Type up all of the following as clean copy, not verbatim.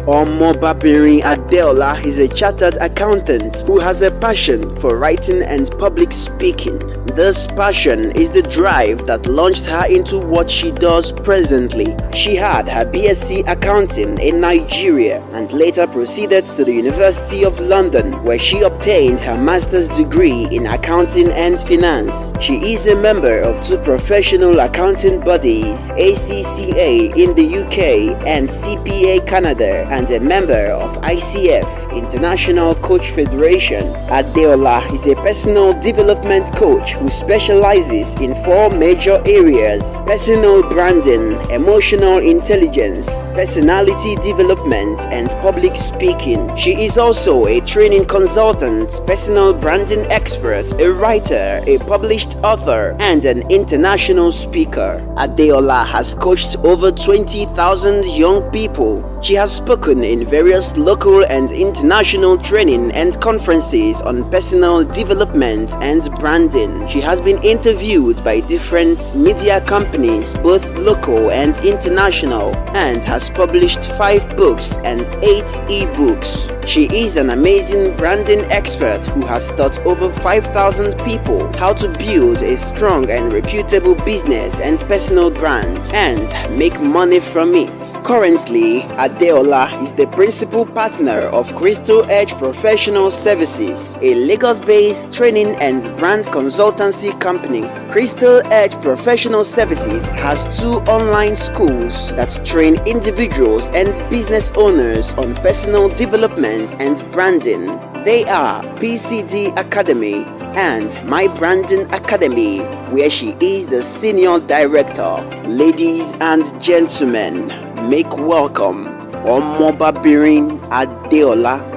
Omobabinrin Adeola is a chartered accountant who has a passion for writing and public speaking. This passion is the drive that launched her into what she does presently. She had her BSc accounting in Nigeria and later proceeded to the University of London, where she obtained her master's degree in accounting and finance. She is a member of two professional accounting bodies, ACCA in the UK and CPA Canada, and a member of ICF, International Coach Federation. Adeola is a personal development coach who specializes in four major areas: personal branding, emotional intelligence, personality development, and public speaking. She is also a training consultant, personal branding expert, a writer, a published author, and an international speaker. Adeola has coached over 20,000 young people. She has spoken in various local and international training and conferences on personal development and branding. She has been interviewed by different media companies, both local and international, and has published 5 books and 8 ebooks. She is an amazing branding expert who has taught over 5,000 people how to build a strong and reputable business and personal brand and make money from it. Currently, Adeola is the principal partner of Crystal Edge Professional Services, a Lagos-based training and brand consultancy company. Crystal Edge Professional Services has 2 online schools that train individuals and business owners on personal development and branding. They are PCD Academy and My Branding Academy, where she is the senior director. Ladies and gentlemen, make welcome Omobabinrin Adeola.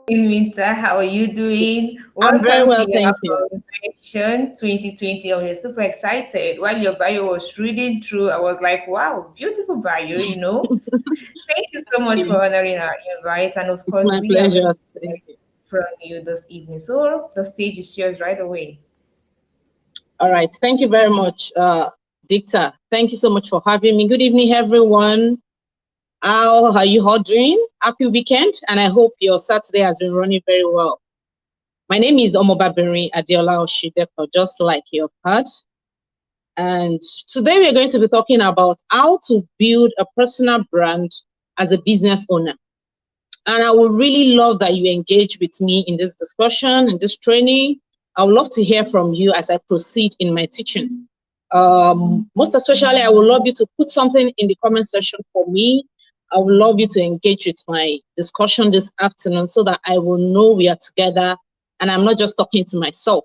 Minta, how are you doing? I'm very well, thank you. 2020. I was super excited. While your bio was reading through, I was like, wow, beautiful bio, Thank you so much for honoring our invite. And of course, it's my pleasure. From you this evening. So the stage is yours right away. All right. Thank you very much, Dicta. Thank you so much for having me. Good evening, everyone. How are you all doing? Happy weekend, and I hope your Saturday has been running very well. My name is Omobabinrin Adeola Oshideko, just like your heard. And today we are going to be talking about how to build a personal brand as a business owner. And I would really love that you engage with me in this discussion, in this training. I would love to hear from you as I proceed in my teaching. Most especially, I would love you to put something in the comment section for me. I would love you to engage with my discussion this afternoon so that I will know we are together and I'm not just talking to myself.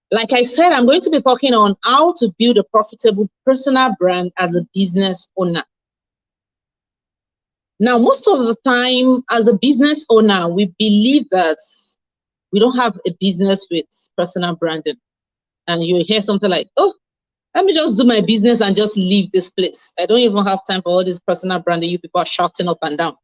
Like I said, I'm going to be talking on how to build a profitable personal brand as a business owner. Now, most of the time as a business owner, we believe that we don't have a business with personal branding. And you hear something like, oh, let me just do my business and just leave this place. I don't even have time for all this personal branding you people are shouting up and down.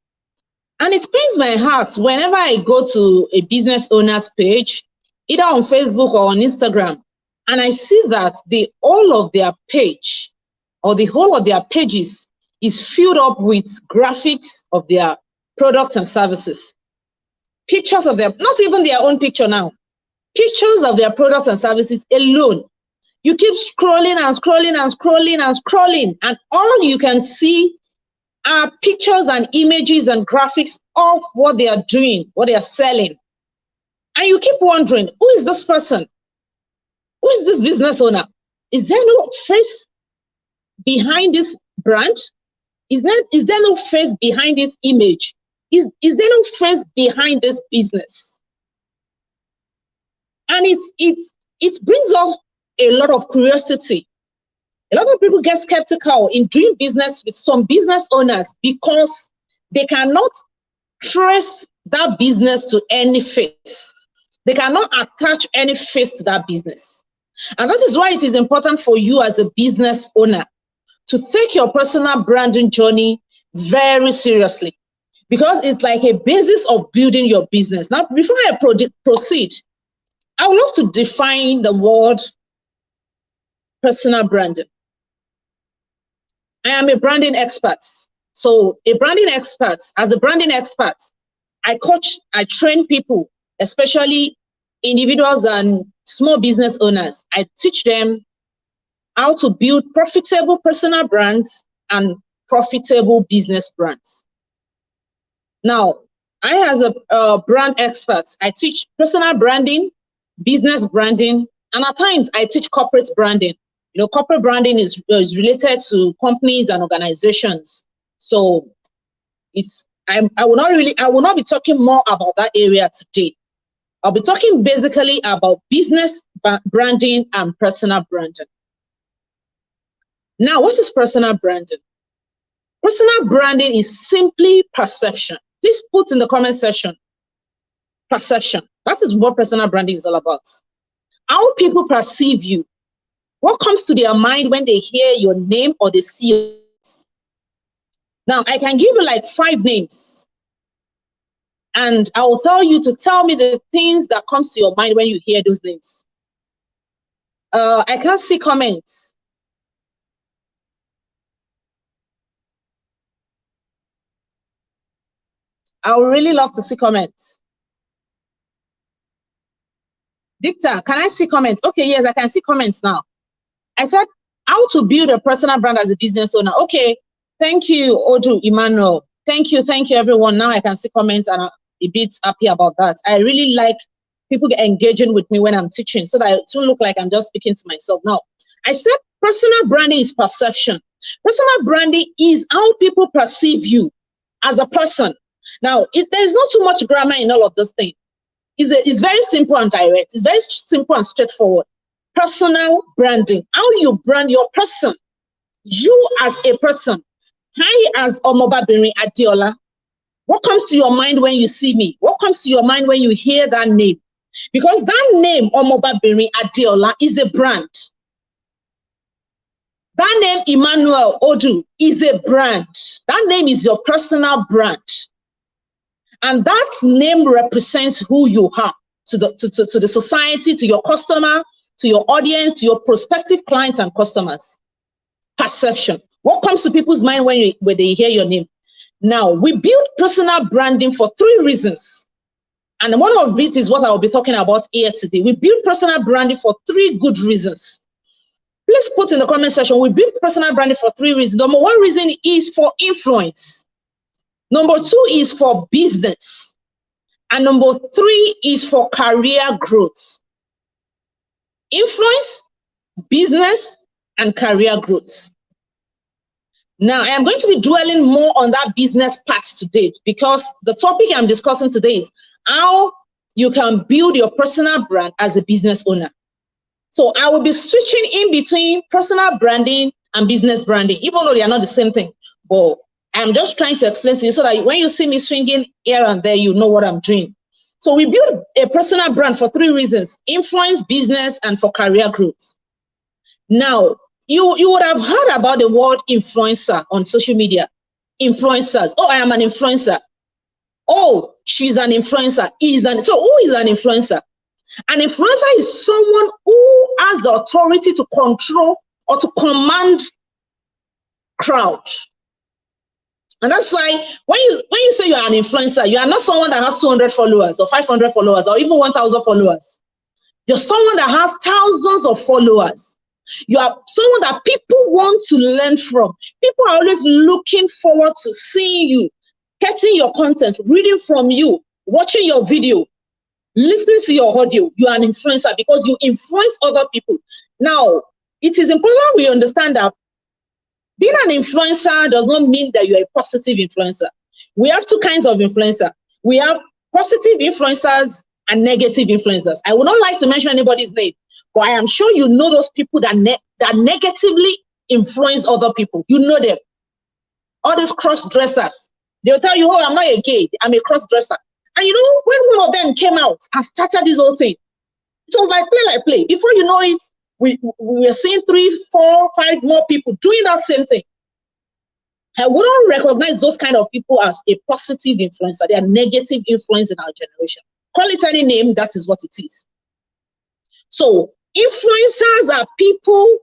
And it pains my heart whenever I go to a business owner's page, either on Facebook or on Instagram, and I see that the whole of their page or the whole of their pages is filled up with graphics of their products and services. Pictures of them, not even their own picture now, pictures of their products and services alone. You keep scrolling and scrolling and scrolling and scrolling, and all you can see are pictures and images and graphics of what they are doing, what they are selling. And you keep wondering, who is this person? Who is this business owner? Is there no face behind this brand? Is there no face behind this image? Is there no face behind this business? And it brings up a lot of curiosity. A lot of people get skeptical in doing business with some business owners because they cannot trace that business to any face. They cannot attach any face to that business. And that is why it is important for you as a business owner to take your personal branding journey very seriously, because it's like a basis of building your business. Now, before I proceed, I would love to define the word personal branding. I am a branding expert. So a branding expert, as a branding expert, I coach, I train people, especially individuals and small business owners. I teach them how to build profitable personal brands and profitable business brands. Now, I, as a brand expert, I teach personal branding, business branding, and at times I teach corporate branding. You know, corporate branding is related to companies and organizations. So I will not be talking more about that area today. I'll be talking basically about business branding and personal branding. Now, what is personal branding? Personal branding is simply perception. Please put in the comment section, perception. That is what personal branding is all about. How people perceive you. What comes to their mind when they hear your name or they see you? Now, I can give you like 5 names. And I will tell you to tell me the things that comes to your mind when you hear those names. I can't see comments. I would really love to see comments. Dicta, can I see comments? Okay, yes, I can see comments now. I said, how to build a personal brand as a business owner. Okay, thank you, Odu, Emmanuel. Thank you, everyone. Now I can see comments and I'm a bit happy about that. I really like people engaging with me when I'm teaching so that it won't look like I'm just speaking to myself. Now, I said personal branding is perception. Personal branding is how people perceive you as a person. Now, there's not too much grammar in all of this thing. It's very simple and direct. It's very simple and straightforward. Personal branding, how you brand your person. You as a person. I as Omobabinrin Adeola. What comes to your mind when you see me? What comes to your mind when you hear that name? Because that name, Omobabinrin Adeola, is a brand. That name, Emmanuel Odu, is a brand. That name is your personal brand. And that name represents who you are to the society, to your customer, to your audience, to your prospective clients and customers. Perception. What comes to people's mind when they hear your name? Now, we build personal branding for 3 reasons. And one of it is what I will be talking about here today. We build personal branding for 3 good reasons. Please put in the comment section, we build personal branding for 3 reasons. Number 1 reason is for influence. Number 2 is for business. And number 3 is for career growth. Influence, business, and career growth. Now, I am going to be dwelling more on that business part today because the topic I'm discussing today is how you can build your personal brand as a business owner. So I will be switching in between personal branding and business branding, even though they are not the same thing. But I'm just trying to explain to you so that when you see me swinging here and there, you know what I'm doing. So we build a personal brand for 3 reasons: influence, business, and for career growth. Now, you would have heard about the word influencer on social media. Influencers. Oh, I am an influencer. Oh, she's an influencer. So who is an influencer? An influencer is someone who has the authority to control or to command crowd. And that's why when you say you are an influencer, you are not someone that has 200 followers or 500 followers or even 1,000 followers. You're someone that has thousands of followers. You are someone that people want to learn from. People are always looking forward to seeing you, getting your content, reading from you, watching your video, listening to your audio. You are an influencer because you influence other people. Now, it is important we understand that being an influencer does not mean that you're a positive influencer. We have 2 kinds of influencer. We have positive influencers and negative influencers. I would not like to mention anybody's name, but I am sure you know those people that negatively influence other people. You know them. All these cross-dressers. They'll tell you, oh, I'm not a gay, I'm a cross-dresser. And you know, when one of them came out and started this whole thing, it was like play. Before you know it, we were seeing 3, 4, 5 more people doing that same thing. I wouldn't recognize those kind of people as a positive influencer. They are negative influence in our generation. Call it any name, that is what it is. So influencers are people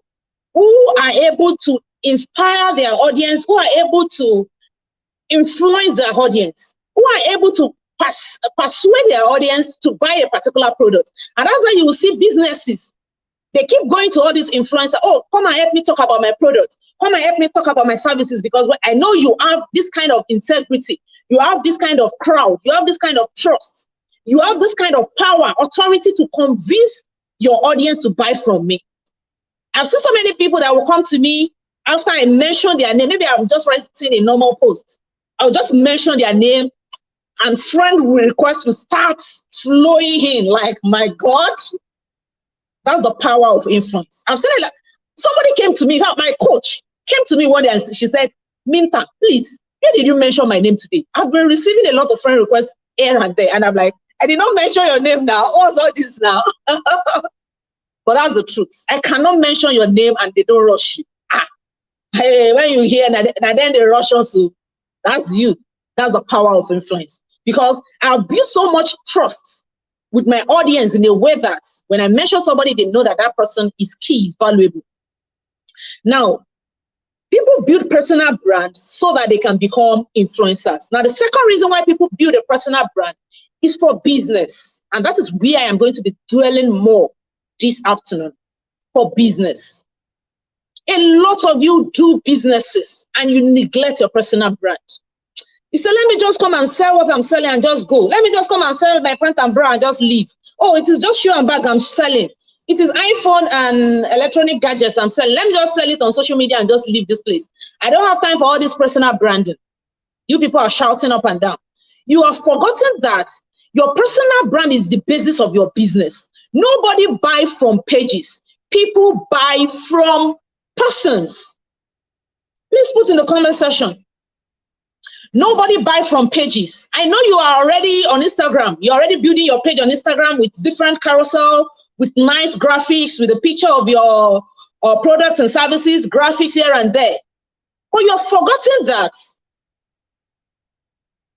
who are able to inspire their audience, who are able to influence their audience, who are able to persuade their audience to buy a particular product. And that's why you will see businesses, they keep going to all these influencers. Oh, come and help me talk about my product. Come and help me talk about my services, because I know you have this kind of integrity. You have this kind of crowd. You have this kind of trust. You have this kind of power, authority to convince your audience to buy from me. I've seen so many people that will come to me after I mention their name. Maybe I'm just writing a normal post. I'll just mention their name and friend requests will start flowing in like, my God, that's the power of influence. I've seen it. Like, somebody came to me, in fact, my coach came to me one day and she said, Minta, please, where did you mention my name today? I've been receiving a lot of friend requests here and there. And I'm like, I did not mention your name now. What's all this now? But that's the truth. I cannot mention your name and they don't rush you. Hey, when you hear that, then they rush also. That's you. That's the power of influence. Because I've built so much trust with my audience in a way that when I mention somebody, they know that that person is key, is valuable. Now, people build personal brands so that they can become influencers. Now, the second reason why people build a personal brand is for business. And that is where I am going to be dwelling more this afternoon, for business. A lot of you do businesses and you neglect your personal brand. You say, let me just come and sell what I'm selling and just go. Let me just come and sell my pant and bra and just leave. Oh, it is just shoe and bag I'm selling. It is iPhone and electronic gadgets I'm selling. Let me just sell it on social media and just leave this place. I don't have time for all this personal branding. You people are shouting up and down. You have forgotten that your personal brand is the basis of your business. Nobody buys from pages. People buy from persons. Please put in the comment section. Nobody buys from pages. I know you are already on Instagram. You're already building your page on Instagram with different carousel, with nice graphics, with a picture of your products and services, graphics here and there. But you're forgetting that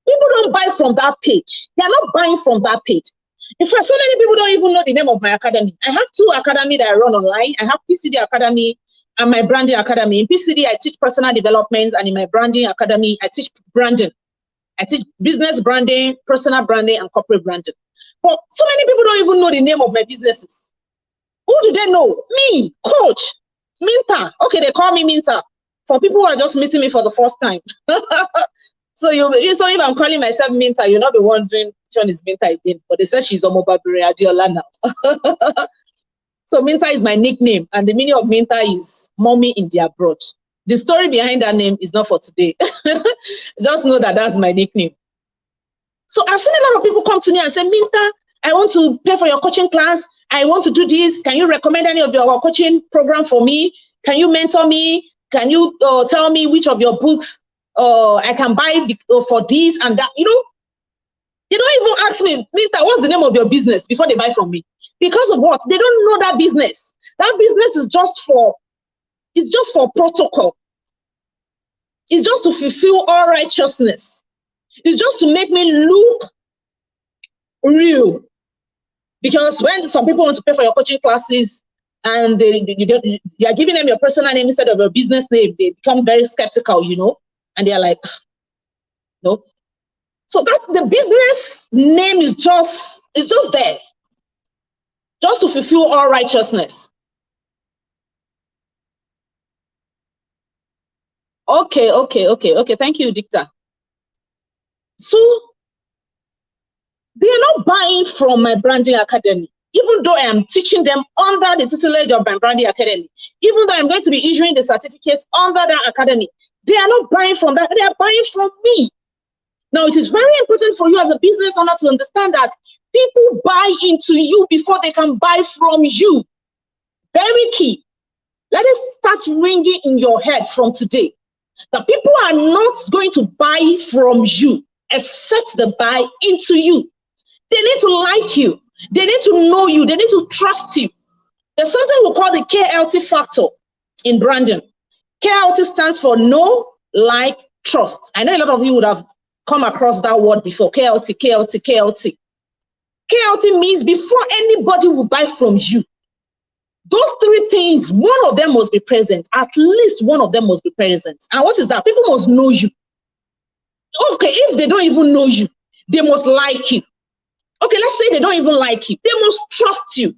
people don't buy from that page. They're not buying from that page. In fact, so many people don't even know the name of my academy. I have 2 academies that I run online. I have PCD Academy and my branding academy. In PCD, I teach personal development, and in my branding academy, I teach branding. I teach business branding, personal branding, and corporate branding. But so many people don't even know the name of my businesses. Who do they know? Me, Coach, Minta. Okay, they call me Minta. For people who are just meeting me for the first time. So if I'm calling myself Minta, you'll not be wondering which one is Minta again. But they said she's Omobabinrin Adeola now. So Minta is my nickname, and the meaning of Minta is mommy in the abroad. The story behind that name is not for today. Just know that that's my nickname. So I've seen a lot of people come to me and say, Minta, I want to pay for your coaching class. I want to do this. Can you recommend any of your coaching program for me? Can you mentor me? Can you tell me which of your books I can buy for this and that? You know, they don't even ask me, Minta, what's the name of your business before they buy from me? Because of what? They don't know that business. That business is just for, it's just for protocol. It's just to fulfill all righteousness. It's just to make me look real. Because when some people want to pay for your coaching classes and you are giving them your personal name instead of your business name, they become very skeptical, you know, and they are like, no. So that the business name is just there, just to fulfill all righteousness. Okay. Thank you, Dicta. So they are not buying from my branding academy, even though I am teaching them under the tutelage of my branding academy, even though I'm going to be issuing the certificates under that academy. They are not buying from that. They are buying from me. Now, it is very important for you as a business owner to understand that people buy into you before they can buy from you. Very key. Let it start ringing in your head from today. The people are not going to buy from you except they buy into you. They need to like you. They need to know you. They need to trust you. There's something we call the KLT factor in branding. KLT stands for know, like, trust. I know a lot of you would have come across that word before. KLT. KLT means before anybody will buy from you. Those 3 things, one of them must be present. At least one of them must be present. And what is that? People must know you. Okay, if they don't even know you, they must like you. Okay, let's say they don't even like you. They must trust you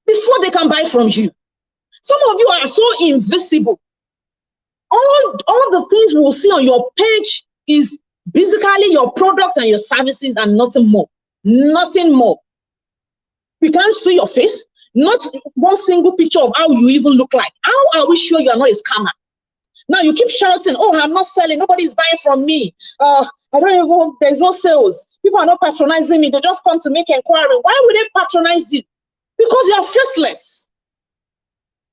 before they can buy from you. Some of you are so invisible. All the things we'll see on your page is basically your product and your services and nothing more. Nothing more. We can't see your face. Not one single picture of how you even look like. How are we sure you are not a scammer? Now you keep shouting, oh, I'm not selling. Nobody is buying from me. I don't even, there's no sales. People are not patronizing me. They just come to make inquiry. Why would they patronize you? Because you are faceless.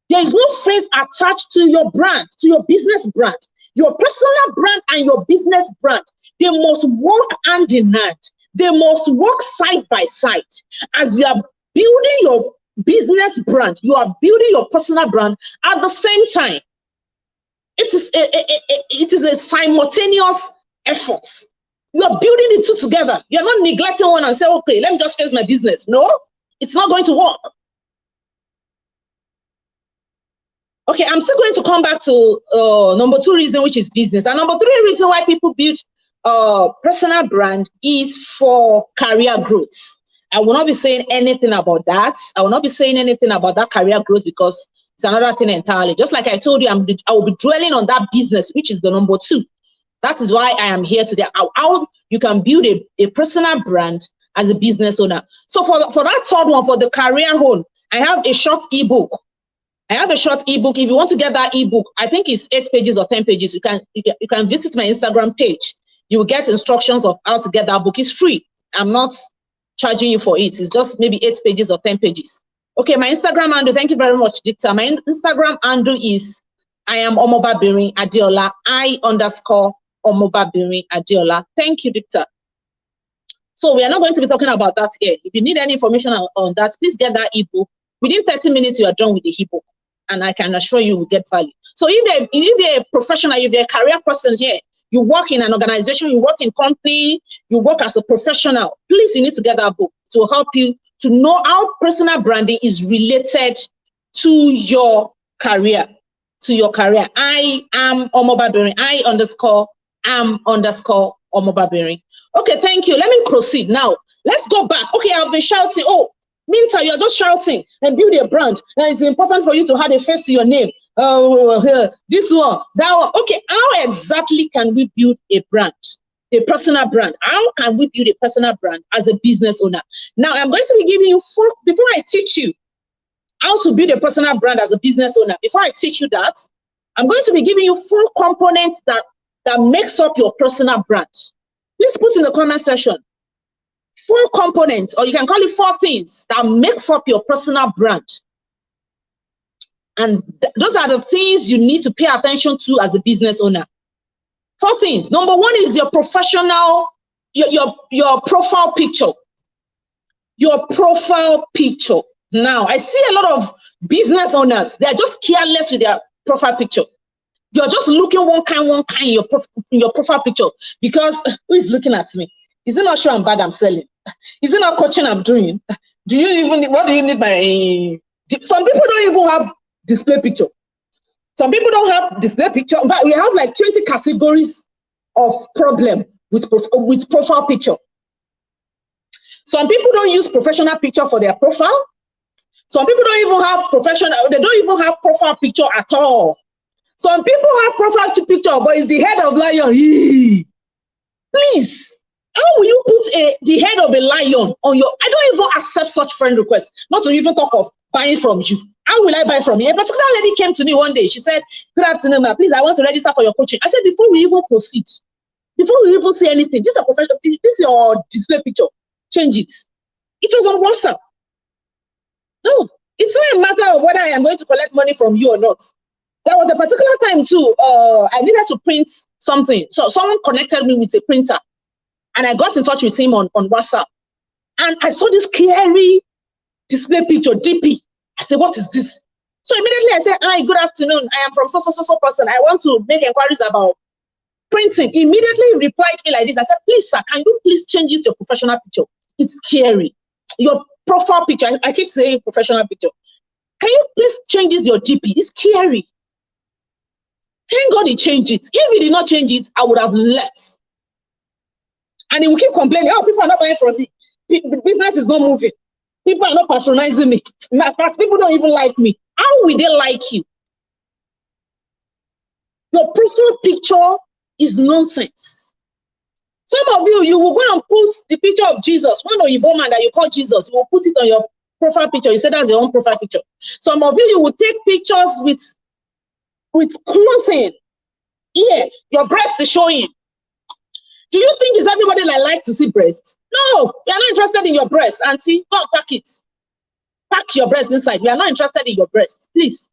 There is no face attached to your brand, to your business brand. Your personal brand and your business brand, they must work hand in hand. They must work side by side. As you are building your business brand, you are building your personal brand at the same time. It is a simultaneous effort. You are building the two together. You're not neglecting one and say, okay, let me just face my business. No, it's not going to work. Okay, I'm still going to come back to number 2 reason, which is business. And number 3 reason why people build personal brand is for career growth. I will not be saying anything about that. I will not be saying anything about that career growth because it's another thing entirely. Just like I told you, I will be dwelling on that business, which is the number 2. That is why I am here today. How you can build a personal brand as a business owner. So for that third one, for the career home, I have a short ebook. If you want to get that ebook, I think it's 8 pages or 10 pages. You can visit my Instagram page. You will get instructions of how to get that book. It's free. I'm not charging you for it. It's just maybe 8 pages or 10 pages. Okay, my Instagram handle, thank you very much, Dicta. My Instagram handle is I am Omobabinrin Adeola, I_Omobabinrin Adeola. Thank you, Dicta. So we are not going to be talking about that here. If you need any information on that, please get that ebook. Within 30 minutes, you are done with the ebook. And I can assure you will get value. So if you're a professional, if you're a career person here, you work in an organization, you work in company, you work as a professional, please, you need to get that book to help you to know how personal branding is related to your career. I am Omobabinrin. I_am Omobabinrin. Okay, thank you. Let me proceed now. Let's go back. Okay, I've been shouting. Oh, meantime, you're just shouting and build a brand. And it's important for you to have a face to your name. This one, that one. Okay, how exactly can we build a brand? A personal brand. How can we build a personal brand as a business owner? Now, I'm going to be giving you 4, before I teach you how to build a personal brand as a business owner, before I teach you that, I'm going to be giving you 4 components that makes up your personal brand. Please put in the comment section 4 components, or you can call it 4 things that makes up your personal brand. And those are the things you need to pay attention to as a business owner. 4 things. Number 1 is your professional, your profile picture. Your profile picture. Now, I see a lot of business owners, they're just careless with their profile picture. You're just looking one kind in your profile picture because who is looking at me? Is it not sure I'm bad I'm selling? Is it not coaching I'm doing? What do you need my... Some people don't even have display picture. Some people don't have display picture. But we have like 20 categories of problem with profile picture. Some people don't use professional picture for their profile. Some people don't even have they don't even have profile picture at all. Some people have profile picture, but it's the head of lion. Please, how will you put the head of a lion on your... I don't even accept such friend requests, not to even talk of buying from you. How will I buy from you? A particular lady came to me one day. She said, good afternoon, ma'am. Please, I want to register for your coaching. I said, before we even proceed, before we even say anything, this is your display picture. Change it. It was on WhatsApp. No, it's not a matter of whether I am going to collect money from you or not. There was a particular time too, I needed to print something. So someone connected me with a printer and I got in touch with him on WhatsApp. And I saw this scary display picture, DP. I said, what is this? So immediately I said, hi, good afternoon. I am from so person. I want to make inquiries about printing. Immediately he replied to me like this. I said, please, sir, can you please change this to your professional picture? It's scary. Your profile picture, I keep saying professional picture. Can you please change this your DP? It's scary. Thank God he changed it. If he did not change it, I would have left. And he will keep complaining, oh, people are not buying from me. Business is not moving. People are not patronizing me. In fact, people don't even like me. How will they like you? Your profile picture is nonsense. Some of you, you will go and put the picture of Jesus, one Oyibo man that you call Jesus, you will put it on your profile picture. You say that's your own profile picture. Some of you, you will take pictures with clothing. Yeah, your breast is showing. Do you think it's everybody that like to see breasts? No, we are not interested in your breast, auntie. Go and pack it. Pack your breast inside. We are not interested in your breast, please.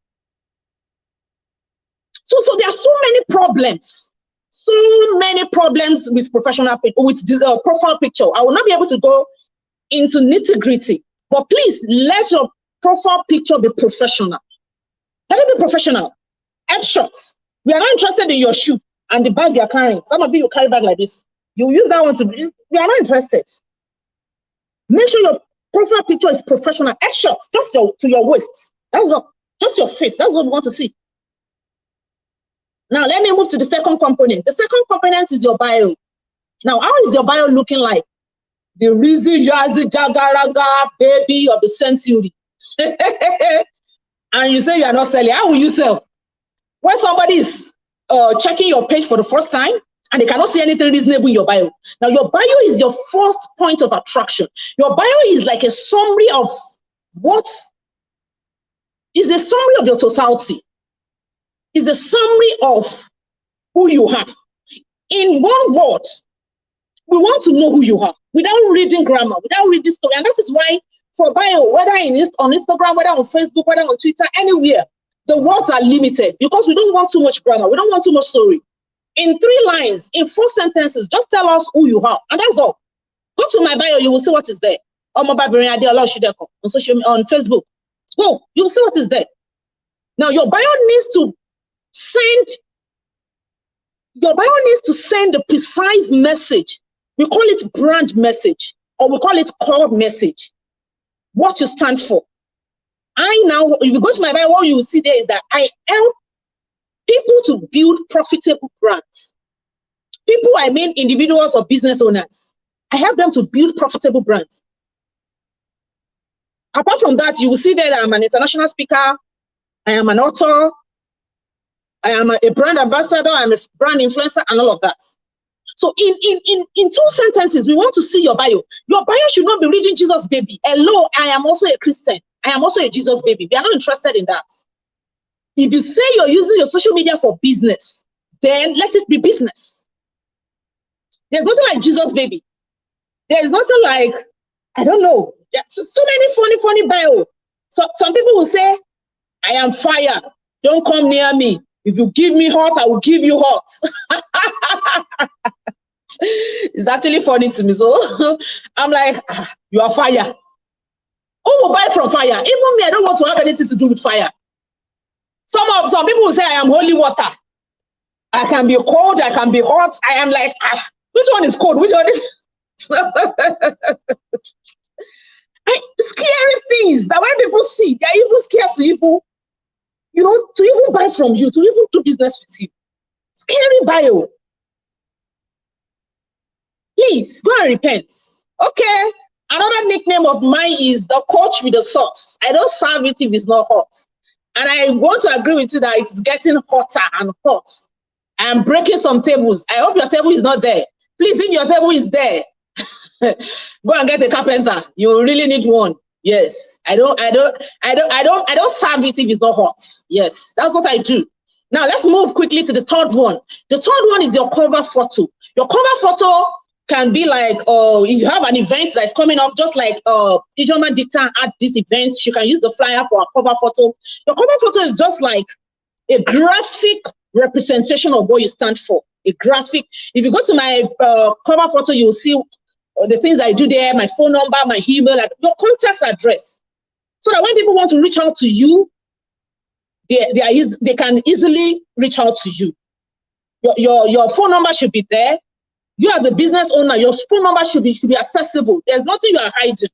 So there are so many problems. So many problems with professional people, with the profile picture. I will not be able to go into nitty-gritty, but please let your profile picture be professional. Let it be professional. Headshots. We are not interested in your shoe and the bag you are carrying. Some of you carry bag like this. You use that one to be. We are not interested. Make sure your profile picture is professional. Headshots, just to your waist. That's all. Just your face. That's what we want to see. Now, let me move to the second component. The second component is your bio. Now, how is your bio looking like? The Rizzy, Jazzy, Jagaraga, baby of the century. And you say you are not selling. How will you sell? When somebody is checking your page for the first time and they cannot see anything reasonable in your bio. Now, your bio is your first point of attraction. Your bio is like a summary of what is a summary of your totality. Is a summary of who you are. In one word, we want to know who you are without reading grammar, without reading story. And that is why for bio, whether on Instagram, whether on Facebook, whether on Twitter, anywhere, the words are limited because we don't want too much grammar. We don't want too much story. In 3 lines, in 4 sentences, just tell us who you are. And that's all. Go to my bio, you will see what is there. Omobabinrin, Adeola on Facebook. Go, you will see what is there. Now, your bio needs to send the precise message. We call it brand message, or we call it core message. What you stand for. If you go to my bio, what you will see there is that I help people to build profitable brands. People, I mean individuals or business owners. I help them to build profitable brands. Apart from that, you will see that I'm an international speaker. I am an author. I am a brand ambassador, I'm a brand influencer, and all of that. So in 2 sentences, we want to see your bio. Your bio should not be reading Jesus baby. Hello, I am also a Christian. I am also a Jesus baby. We are not interested in that. If you say you're using your social media for business, then let it be business. There's nothing like Jesus baby. There is nothing like, I don't know. There's so many funny bio. So some people will say, I am fire. Don't come near me. If you give me hot, I will give you hot. It's actually funny to me. So I'm like, you are fire. Who will buy from fire? Even me, I don't want to have anything to do with fire. Some people will say I am holy water. I can be cold, I can be hot. I am like, which one is cold? Which one is scary things that when people see, they're even scared to even buy from you, to even do business with you. Scary bio. Please go and repent. Okay. Another nickname of mine is the coach with the socks. I don't serve it if it's not hot. And I want to agree with you that it's getting hotter and hot. I am breaking some tables. I hope your table is not there. Please, if your table is there, go and get a carpenter. You really need one. Yes. I don't serve it if it's not hot. Yes, that's what I do. Now let's move quickly to the third one. The third one is your cover photo. Your cover photo can be like, if you have an event that's coming up, just like Ijoma Dicta at this event, she can use the flyer for a cover photo. Your cover photo is just like a graphic representation of what you stand for. A graphic. If you go to my cover photo, you will see the things I do there, my phone number, my email, your contact address. So that when people want to reach out to you, they can easily reach out to you. Your phone number should be there. You as a business owner, your phone number should be accessible. There's nothing you are hiding.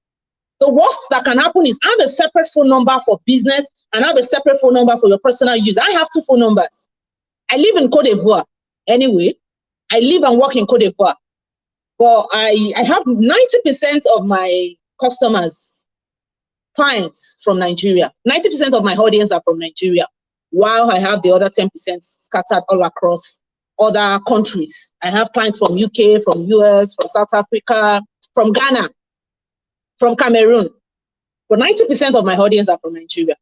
The worst that can happen is I have a separate phone number for business and I have a separate phone number for your personal use. I have 2 phone numbers. I live in Cote d'Ivoire. Anyway, I live and work in Cote d'Ivoire. But I have 90% of my customers, clients from Nigeria. 90% of my audience are from Nigeria, while I have the other 10% scattered all across other countries. I have clients from UK, from US, from South Africa, from Ghana, from Cameroon. But 90% of my audience are from Nigeria.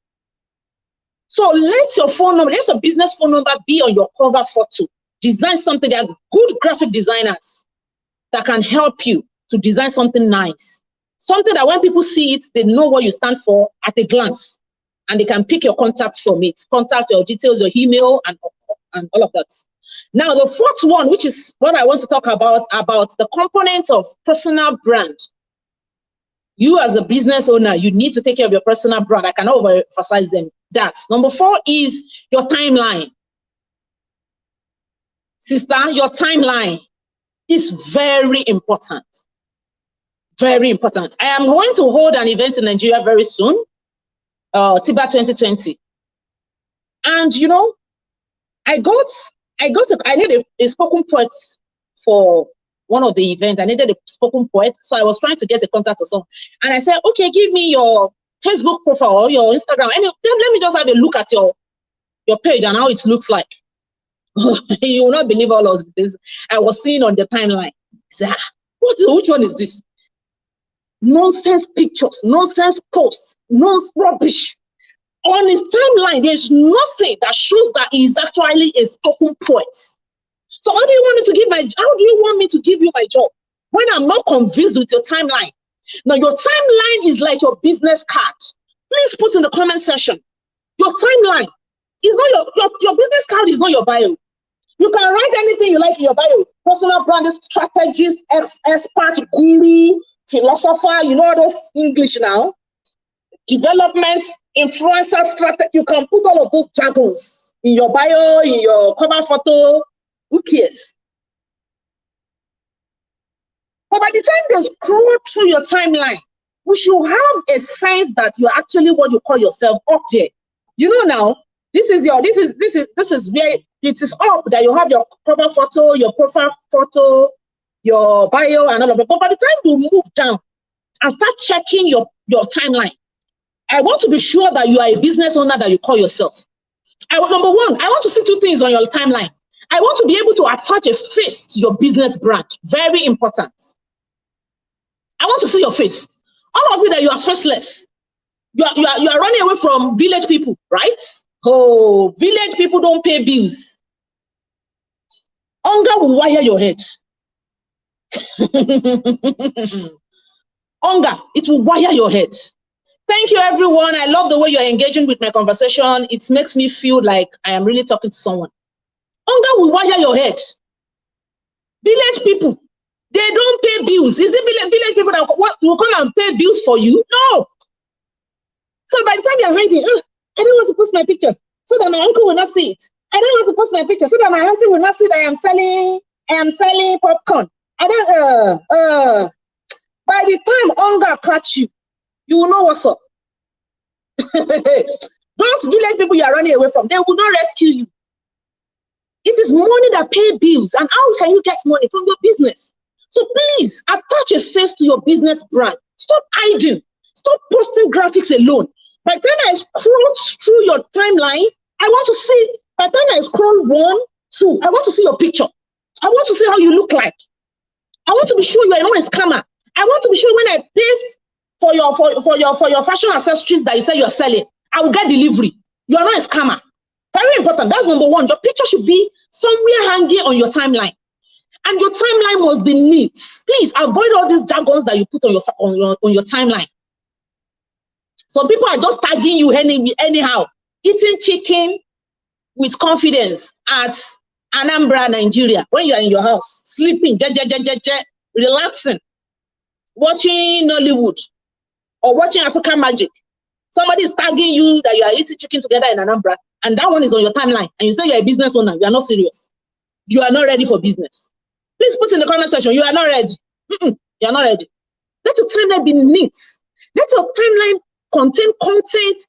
So let your phone number, let your business phone number be on your cover photo. Design something. There are good graphic designers that can help you to design something nice. Something that when people see it, they know what you stand for at a glance. And they can pick your contact from it. Contact, your details, your email, and all of that. Now, the 4th one, which is what I want to talk about the component of personal brand. You as a business owner, you need to take care of your personal brand. I cannot overemphasize them. That. Number 4 is your timeline. Sister, your timeline is very important. Very important. I am going to hold an event in Nigeria very soon, Tiba 2020. And you know, I needed a spoken poet for one of the events. I needed a spoken poet. So I was trying to get a contact or something. And I said, okay, give me your Facebook profile or your Instagram. And let me just have a look at your page and how it looks like. You will not believe all of this I was seeing on the timeline. I said, which one is this? Nonsense pictures, nonsense posts, nonsense rubbish. On his timeline, there's nothing that shows that he is actually a spoken poet. So how do you want me to give you my job when I'm not convinced with your timeline? Now your timeline is like your business card. Please put in the comment section. Your timeline is not your business card is not your bio. You can write anything you like in your bio. Personal branding strategist, expert, guru, philosopher, you know all those English now. Development, influencer strategy. You can put all of those jargons in your bio, in your cover photo. Who cares? But by the time they scroll through your timeline, we should have a sense that you're actually what you call yourself up there. You know now, this is where it is up that you have your cover photo, your profile photo, your bio, and all of it. But by the time you move down and start checking your timeline, I want to be sure that you are a business owner that you call yourself. Number 1, I want to see 2 things on your timeline. I want to be able to attach a face to your business brand. Very important. I want to see your face. All of you that you are faceless. You are running away from village people, right? Oh, village people don't pay bills. Hunger will wire your head. Hunger, it will wire your head. Thank you, everyone. I love the way you're engaging with my conversation. It makes me feel like I am really talking to someone. Hunger will wire your head. Village people, they don't pay bills. Is it village people that will come and pay bills for you? No. So by the time you're hiding, I don't want to post my picture so that my uncle will not see it. I don't want to post my picture so that my auntie will not see that I am selling popcorn. I don't. By the time hunger catch you, you will know what's up. Those village people you are running away from, they will not rescue you. It is money that pay bills. And how can you get money from your business? So please attach a face to your business brand. Stop hiding. Stop posting graphics alone. By the time I scroll through your timeline, I want to see, by the time I scroll 1, 2, I want to see your picture. I want to see how you look like. I want to be sure you are not a scammer. I want to be sure when I pay for your fashion accessories that you say you're selling, I will get delivery. You are not a scammer. Very important. That's number 1. Your picture should be somewhere hanging on your timeline. And your timeline must be neat. Please avoid all these jargons that you put on your timeline. Some people are just tagging you anyhow. Eating chicken with confidence at Anambra, Nigeria. When you are in your house, sleeping, relaxing, watching Nollywood or watching African Magic. Somebody is tagging you that you are eating chicken together in Anambra, and that one is on your timeline, and you say you're a business owner. You are not serious. You are not ready for business. Please put in the comment section, you are not ready. You are not ready. Let your timeline be neat. Let your timeline contain content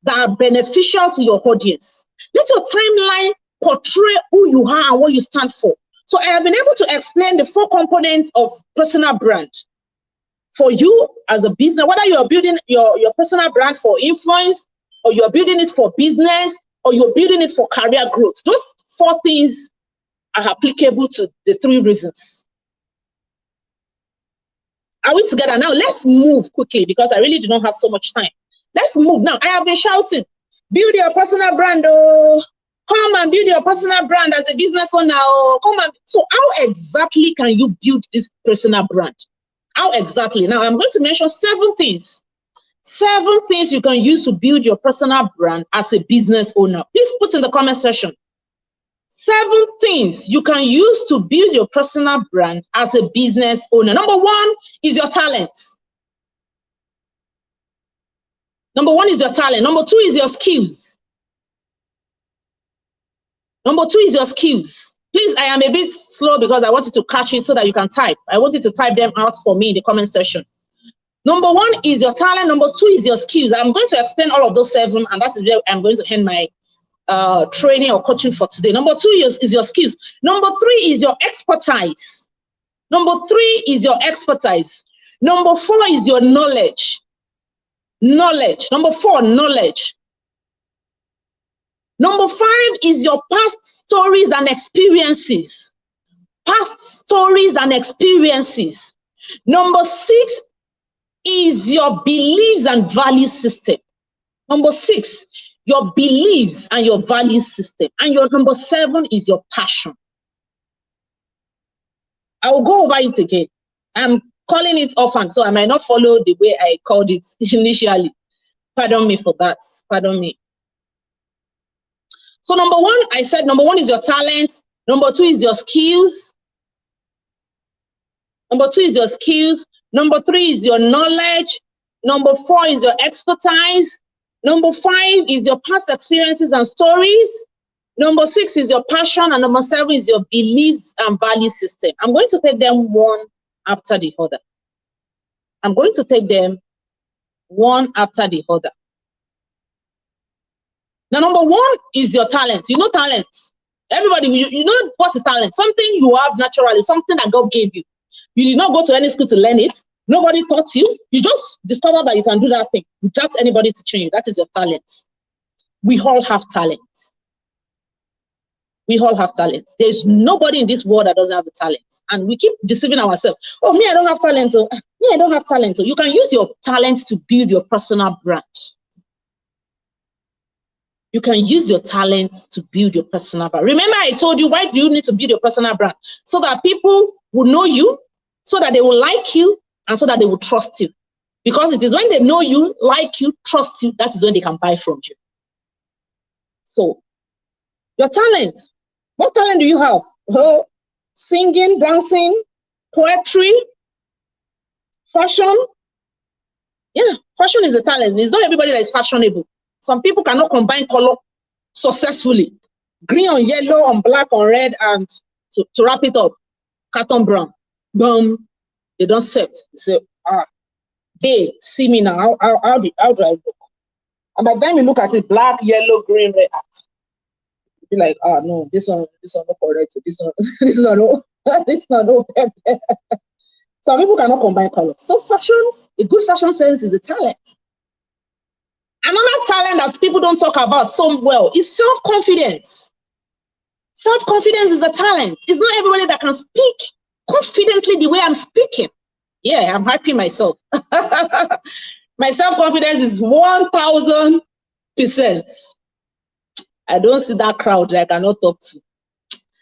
that are beneficial to your audience. Let your timeline portray who you are and what you stand for. So I have been able to explain the 4 components of personal brand for you as a business, whether you are building your personal brand for influence, or you're building it for business, or you're building it for career growth. Those 4 things are applicable to the 3 reasons. Are we together? Now let's move quickly because I really do not have so much time. Let's move now. I have been shouting, build your personal brand. Oh, come and build your personal brand as a business owner. Oh, come on. So how exactly can you build this personal brand? How exactly? Now I'm going to mention 7 things. 7 things you can use to build your personal brand as a business owner. Please put in the comment section. 7 things you can use to build your personal brand as a business owner. Number 1 is your talent. Number 1 is your talent. Number 2 is your skills. Number 2 is your skills. Please, I am a bit slow because I want you to catch it so that you can type. I want you to type them out for me in the comment section. Number 1 is your talent. Number 2 is your skills. I'm going to explain all of those 7, and that is where I'm going to end my training or coaching for today. Number 2 is your skills. Number 3 is your expertise. Number 3 is your expertise. Number 4 is your knowledge. Knowledge. Number 4, knowledge. Number 5 is your past stories and experiences. Past stories and experiences. Number 6 is your beliefs and value system. Number 6, your beliefs and your value system. And your number 7 is your passion. I will go over it again. I'm calling it often, so I might not follow the way I called it initially. Pardon me for that. Pardon me. So number 1, I said number 1 is your talent. Number 2 is your skills. Number 2 is your skills. Number 3 is your knowledge. Number 4 is your expertise. Number 5 is your past experiences and stories. Number 6 is your passion. And number 7 is your beliefs and value system. I'm going to take them one after the other. I'm going to take them one after the other. Now, number 1 is your talent. You know talent. Everybody, you know what is talent? Something you have naturally, something that God gave you. You did not go to any school to learn it. Nobody taught you. You just discovered that you can do that thing without anybody teaching you. That is your talent. We all have talent. We all have talent. There's nobody in this world that doesn't have a talent. And we keep deceiving ourselves. Oh, me, I don't have talent. Oh, me, I don't have talent. Oh, you can use your talent to build your personal brand. You can use your talent to build your personal brand. Remember, I told you, why do you need to build your personal brand? So that people will know you, so that they will like you, and so that they will trust you. Because it is when they know you, like you, trust you, that is when they can buy from you. So, your talent. What talent do you have? Oh, singing, dancing, poetry, fashion. Yeah, fashion is a talent. It's not everybody that is fashionable. Some people cannot combine color successfully. Green on yellow, on black, on red, and to wrap it up, carton brown. Boom. They don't set. They say, babe, see me now. How do I look? And by the time you look at it, black, yellow, green, red, be like, no, this one not correct. This one no. Some people cannot combine colors. So fashion, a good fashion sense is a talent. Another talent that people don't talk about so well is self-confidence. Self-confidence is a talent. It's not everybody that can speak confidently the way I'm speaking. Yeah, I'm hyping myself. My self-confidence is 1000%. I don't see that crowd that I cannot talk to.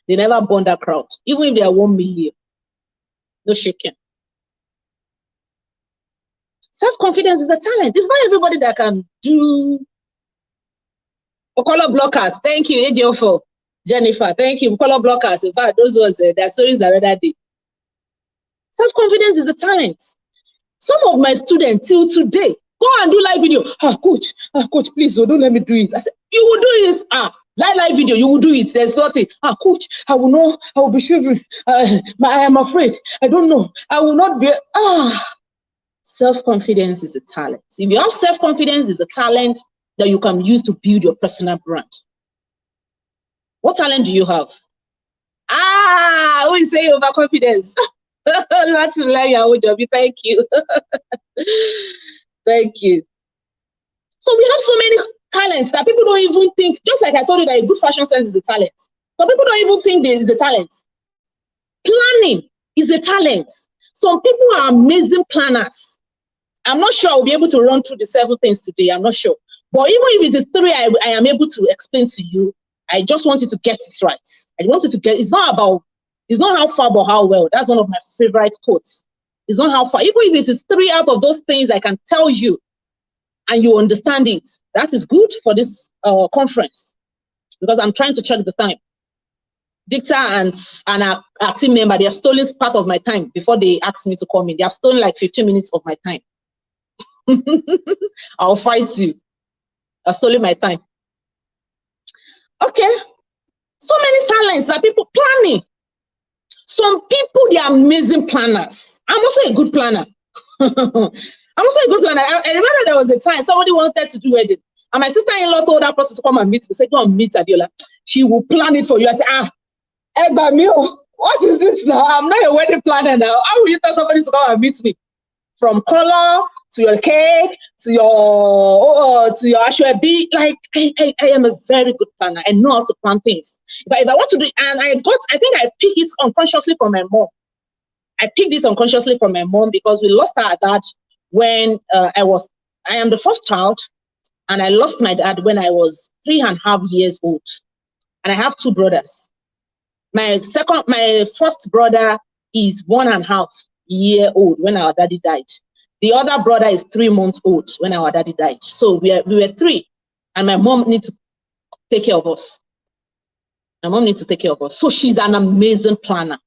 They never burn that crowd, even if they are 1 million. No shaking. Self-confidence is a talent. It's not everybody that can do color blockers. Thank you, Adeola. Jennifer, thank you. Color blockers. In fact, those ones, their stories are rather deep. Self-confidence is a talent. Some of my students till today go and do live video. Coach, please, don't let me do it. I said, you will do it. Live video, you will do it. There's nothing. Coach, I will be shivering. I am afraid. I don't know. I will not be. Self-confidence is a talent. If you have self-confidence, it's a talent that you can use to build your personal brand. What talent do you have? Who is saying overconfidence? Thank you. Thank you. So we have so many talents that people don't even think, just like I told you that a good fashion sense is a talent. Some people don't even think there is a talent. Planning is a talent. Some people are amazing planners. I'm not sure I'll be able to run through the 7 things today. I'm not sure. But even if it is 3, I am able to explain to you. I just want you to get it right. I want you to get, it's not how far, but how well. That's one of my favorite quotes. It's not how far. Even if it is 3 out of those things I can tell you and you understand it, that is good for this conference, because I'm trying to check the time. Dicta and our team member, they have stolen part of my time before they asked me to come in. They have stolen like 15 minutes of my time. I'll fight you. I've stolen my time. Okay. So many talents that people planning. Some people, they are amazing planners. I'm also a good planner. I'm also a good planner. I remember there was a time somebody wanted to do wedding, and my sister-in-law told that person to come and meet me. Say, go and meet Adeola. She will plan it for you. I said, Egba Mio, what is this now? I'm not a wedding planner now. How will you tell somebody to come and meet me? From color to your cake to your ashwebi, like I am a very good planner. I know how to plan things. But if I want to do it, and I think I picked it unconsciously from my mom. I picked it unconsciously from my mom because we lost our dad when I am the first child, and I lost my dad when I was 3.5 years old. And I have 2 brothers. My first brother is 1.5 years old when our daddy died. The other brother is 3 months old when our daddy died. So we were 3, and my mom needs to take care of us. My mom needs to take care of us. So she's an amazing planner.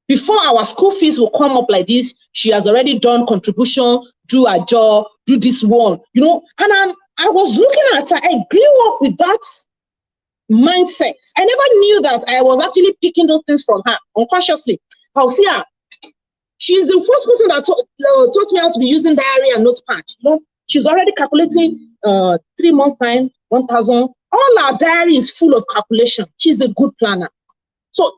Before our school fees will come up like this, she has already done contribution, do a job, do this one, you know. And I was looking at her. I grew up with that mindset. I never knew that I was actually picking those things from her unconsciously. I'll see her. She's the first person that taught me how to be using diary and notepad. You know, she's already calculating 3 months time, 1,000. All our diary is full of calculation. She's a good planner. So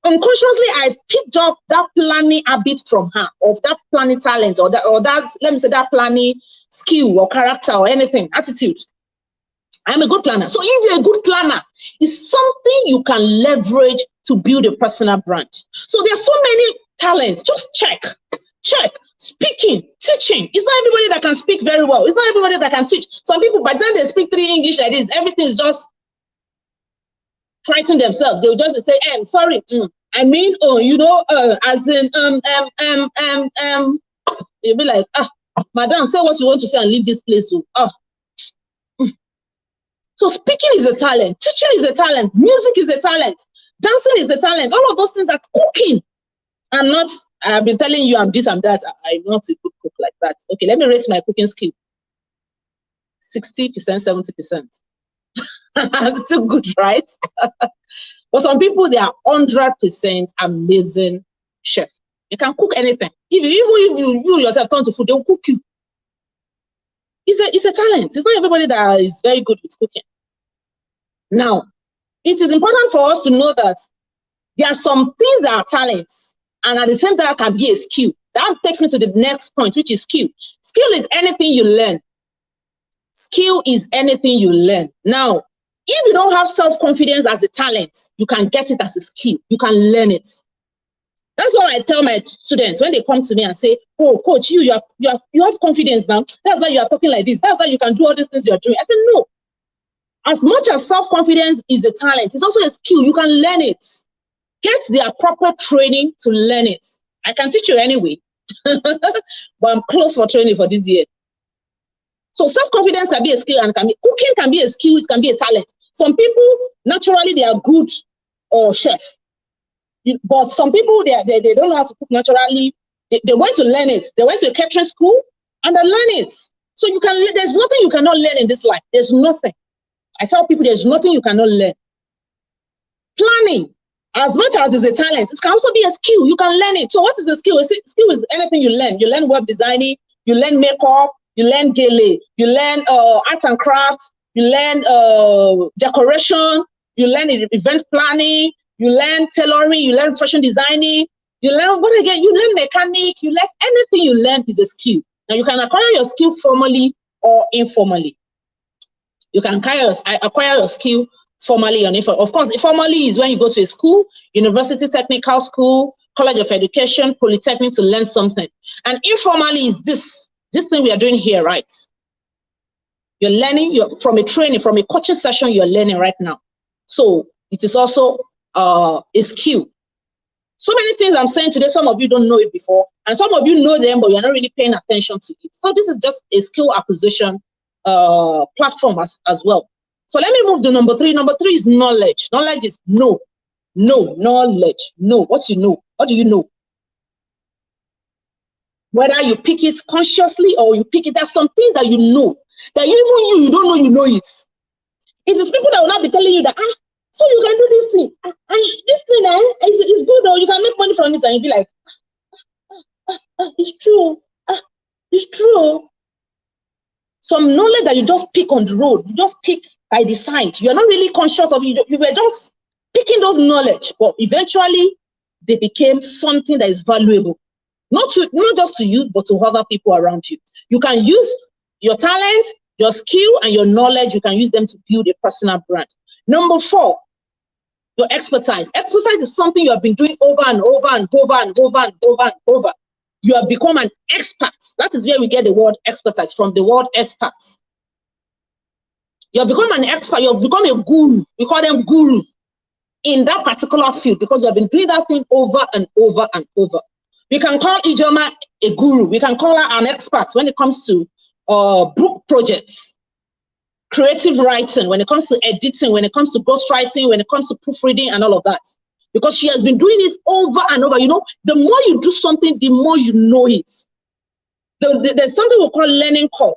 unconsciously, I picked up that planning habit from her, of that planning talent, or that let me say that planning skill or character or anything, attitude. I'm a good planner. So if you're a good planner, it's something you can leverage to build a personal brand. So there's so many talents. Just check. Speaking, teaching. It's not everybody that can speak very well. It's not everybody that can teach. Some people, by the time they speak 3 English like this, everything is just frighten themselves. They'll just say, sorry, I mean, you know, as in, you'll be like, madam, say what you want to say and leave this place. So speaking is a talent, teaching is a talent, music is a talent, dancing is a talent. All of those things are cooking. I've been telling you I'm this, I'm that. I'm not a good cook like that. Okay, let me rate my cooking skill. 60%, 70%. I'm still good, right? But some people, they are 100% amazing chef. You can cook anything. Even if you yourself turn to food, they'll cook you. It's a talent. It's not everybody that is very good with cooking. Now, it is important for us to know that there are some things that are talents, and at the same time can be a skill. That takes me to the next point, which is skill. Skill is anything you learn. Skill is anything you learn. Now, if you don't have self-confidence as a talent, you can get it as a skill. You can learn it. That's what I tell my students when they come to me and say, oh, coach, you have confidence now. That's why you are talking like this. That's why you can do all these things you're doing. I said, no. As much as self-confidence is a talent, it's also a skill. You can learn it. Get the appropriate training to learn it. I can teach you anyway, but I'm close for training for this year. So self-confidence can be a skill, and cooking can be a skill, it can be a talent. Some people, naturally, they are good chef. But some people, they don't know how to cook naturally. They went to learn it. They went to a catering school and they learn it. So there's nothing you cannot learn in this life. There's nothing. I tell people there's nothing you cannot learn. Planning, as much as it's a talent, it can also be a skill. You can learn it. So what is a skill? A skill is anything you learn. You learn web designing, you learn makeup, you learn gele, you learn art and craft, you learn decoration, you learn event planning, you learn tailoring, you learn fashion designing, you learn what again? You learn mechanic, you learn anything you learn is a skill. Now you can acquire your skill formally or informally. You can acquire your skill formally and informally. Of course, formally is when you go to a school, university, technical school, college of education, polytechnic to learn something. And informally is this thing we are doing here, right? You're learning from a training, from a coaching session you're learning right now. So it is also a skill. So many things I'm saying today, some of you don't know it before, and some of you know them, but you're not really paying attention to it. So this is just a skill acquisition platform as well. So let me move to number 3. Number 3 is knowledge. Knowledge is knowledge. Know what you know. What do you know? Whether you pick it consciously or you pick it, there's some things that you know, that you don't know you know it. It is people that will not be telling you that, so you can do this thing. And this thing is good, or you can make money from it, and you'll be like, it's true. It's true. Some knowledge that you just pick on the road, you just pick by the side. You're not really conscious of it. You were just picking those knowledge, but eventually they became something that is valuable. Not just to you, but to other people around you. You can use your talent, your skill, and your knowledge. You can use them to build a personal brand. Number 4, your expertise. Expertise is something you have been doing over and over and over and over and over and over. You have become an expert. That is where we get the word expertise from, the word expert. You have become an expert. You have become a guru. We call them guru in that particular field because you have been doing that thing over and over and over. We can call YAMA a guru. We can call her an expert when it comes to book projects, creative writing, when it comes to editing, when it comes to ghostwriting, when it comes to proofreading and all of that. Because she has been doing it over and over. You know, the more you do something, the more you know it. There's something we call learning curve.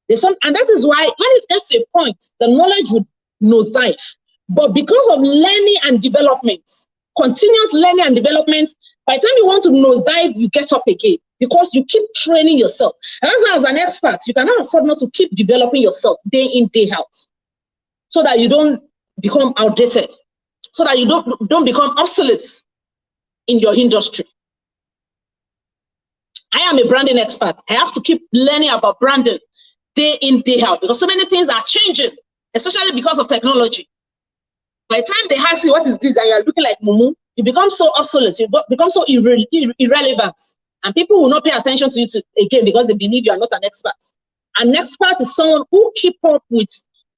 And that is why when it gets to a point, the knowledge would nosedive. But because of learning and development, continuous learning and development, by the time you want to nosedive, you get up again because you keep training yourself. And that's why as an expert, you cannot afford not to keep developing yourself day in, day out, so that you don't become outdated, so that you don't become obsolete in your industry. I am a branding expert. I have to keep learning about branding day in, day out, because so many things are changing, especially because of technology. By the time they ask you, what is this? And you're looking like mumu, you become so obsolete, you become so irrelevant. And people will not pay attention to you again because they believe you are not an expert. An expert is someone who keep up with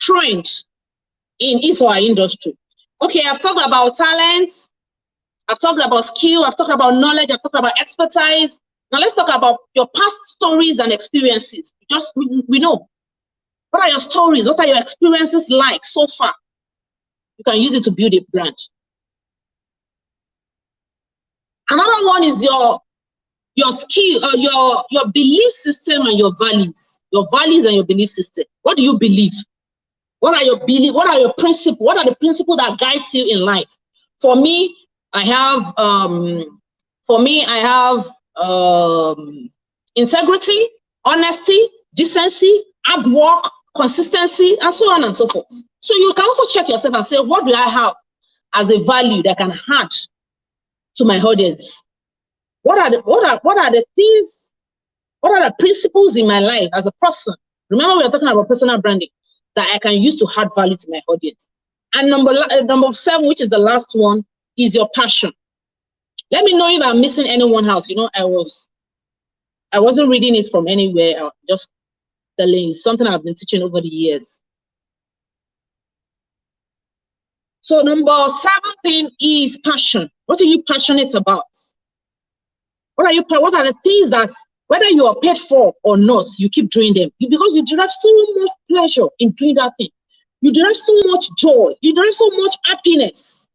trends in his or her industry. Okay, I've talked about talent, I've talked about skill, I've talked about knowledge, I've talked about expertise. Now let's talk about your past stories and experiences. We know. What are your stories? What are your experiences like so far? You can use it to build a brand. Another one is your skill, your belief system and your values. Your values and your belief system. What do you believe? What are your beliefs? What are your principles? What are the principles that guides you in life? For me, I have integrity, honesty, decency, hard work, consistency, and so on and so forth. So you can also check yourself and say, what do I have as a value that can add to my audience? What are the things? What are the principles in my life as a person? Remember, we are talking about personal branding that I can use to add value to my audience. And number 7, which is the last one, is your passion. Let me know if I'm missing anyone else. You know, I wasn't reading it from anywhere. I was just telling you something I've been teaching over the years. So number 7 is passion. What are you passionate about? What are the things that, whether you are paid for or not, you keep doing them because you derive so much pleasure in doing that thing. You derive so much joy. You derive so much happiness.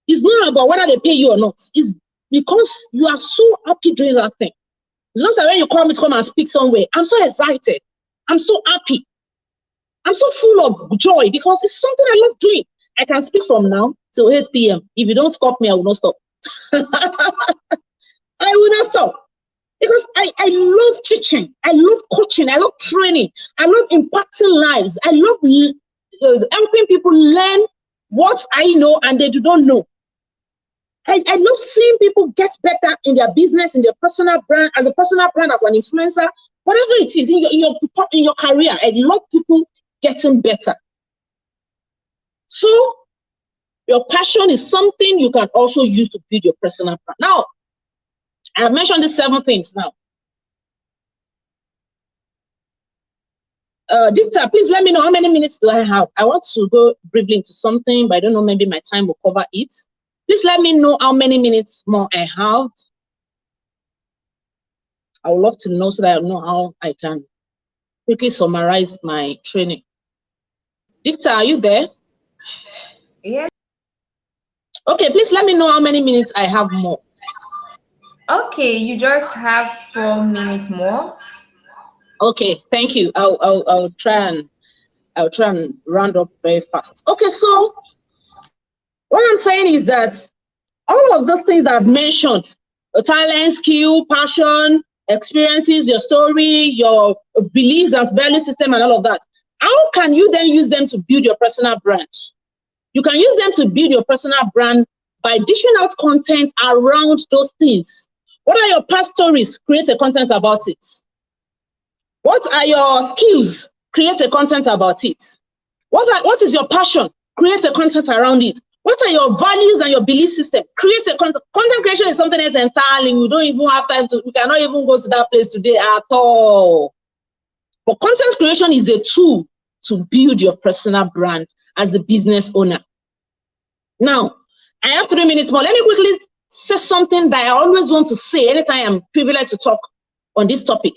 It's not about whether they pay you or not. It's because you are so happy doing that thing. It's just like when you call me to come and speak somewhere, I'm so excited. I'm so happy. I'm so full of joy because it's something I love doing. I can speak from now till 8 p.m. If you don't stop me, I will not stop. I will not stop. Because I love teaching, I love coaching, I love training, I love impacting lives, I love helping people learn what I know and they do not know. I love seeing people get better in their business, in their personal brand, as a personal brand, as an influencer, whatever it is in your career. I love people getting better. So your passion is something you can also use to build your personal brand. Now, I have mentioned these 7 things now. Dicta, please let me know how many minutes do I have. I want to go briefly into something, but I don't know, maybe my time will cover it. Please let me know how many minutes more I have. I would love to know so that I know how I can quickly summarize my training. Dicta, are you there? Yeah. Okay, please let me know how many minutes I have more. Okay, you just have 4 minutes more. Okay, thank you. I'll try and round up very fast. Okay, so what I'm saying is that all of those things I've mentioned, talent, skill, passion, experiences, your story, your beliefs and value system and all of that, how can you then use them to build your personal brand? You can use them to build your personal brand by dishing out content around those things. What are your past stories? Create a content about it. What are your skills? Create a content about it. What is your passion? Create a content around it. What are your values and your belief system? Create a content. Content creation is something else entirely. We don't even have time to, we cannot even go to that place today at all. But content creation is a tool to build your personal brand as a business owner. Now, I have 3 minutes more. Let me quickly say something that I always want to say anytime I'm privileged to talk on this topic.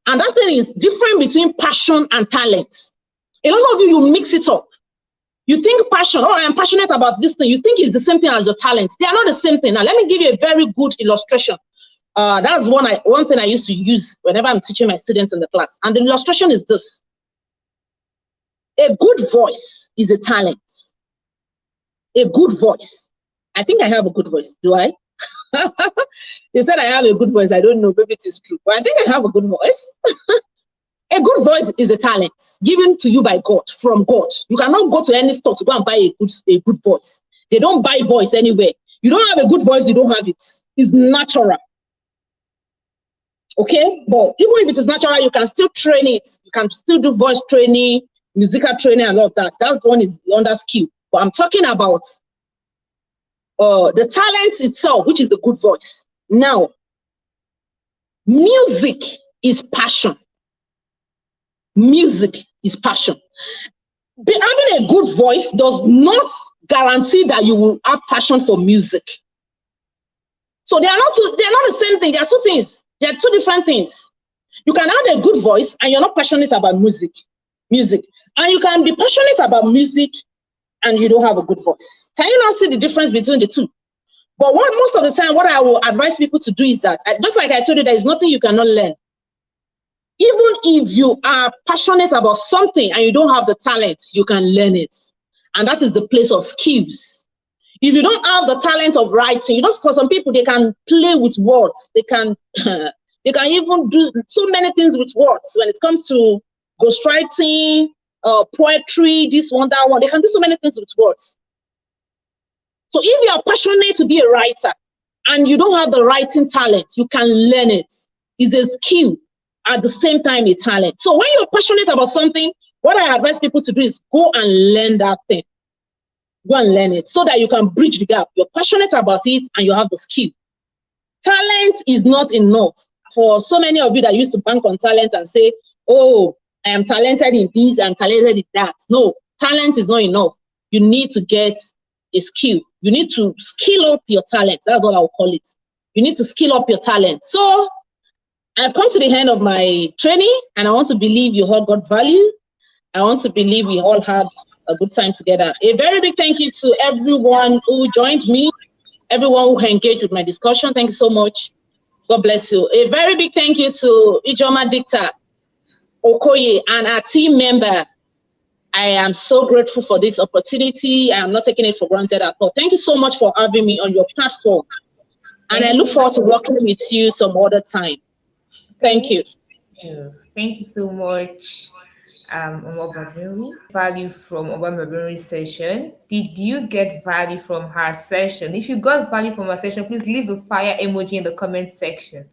And that thing is different between passion and talent. A lot of you mix it up. You think passion, oh, I'm passionate about this thing. You think it's the same thing as your talent. They are not the same thing. Now, let me give you a very good illustration. That's one thing I used to use whenever I'm teaching my students in the class. And the illustration is this. A good voice is a talent. A good voice. I think I have a good voice. Do I? They said I have a good voice. I don't know. Maybe it is true. But I think I have a good voice. A good voice is a talent given to you by God, from God. You cannot go to any store to go and buy a good voice. They don't buy voice anywhere. You don't have a good voice, you don't have it. It's natural. Okay? But even if it is natural, you can still train it. You can still do voice training, musical training, and all of that. That one is under skill. But I'm talking about the talent itself, which is the good voice. Now, music is passion. Music is passion. Having a good voice does not guarantee that you will have passion for music. So they are not the same thing. They are two things. They are two different things. You can have a good voice and you're not passionate about music. And you can be passionate about music and you don't have a good voice. Can you now see the difference between the two? But most of the time, what I will advise people to do is that, just like I told you, there is nothing you cannot learn. Even if you are passionate about something and you don't have the talent, you can learn it. And that is the place of skills. If you don't have the talent of writing, for some people, they can play with words. They can even do so many things with words. When it comes to ghostwriting, poetry, this one, that one, they can do so many things with words. So if you are passionate to be a writer and you don't have the writing talent, you can learn it. It's a skill. At the same time, a talent. So when you're passionate about something, what I advise people to do is go and learn that thing. Go and learn it so that you can bridge the gap. You're passionate about it and you have the skill. Talent is not enough. For so many of you that used to bank on talent and say, oh, I am talented in this, I'm talented in that. No, talent is not enough. You need to get a skill. You need to skill up your talent. That's what I'll call it. You need to skill up your talent. So I've come to the end of my training and I want to believe you all got value. I want to believe we all had a good time together. A very big thank you to everyone who joined me, everyone who engaged with my discussion. Thank you so much. God bless you. A very big thank you to Ijoma Dicta Okoye and our team member. I am so grateful for this opportunity. I am not taking it for granted at all. Thank you so much for having me on your platform. And I look forward to working with you some other time. Thank you. Thank you so much, Omobabinrin. Value from Omobabinrin's session. Did you get value from her session? If you got value from her session, please leave the fire emoji in the comment section.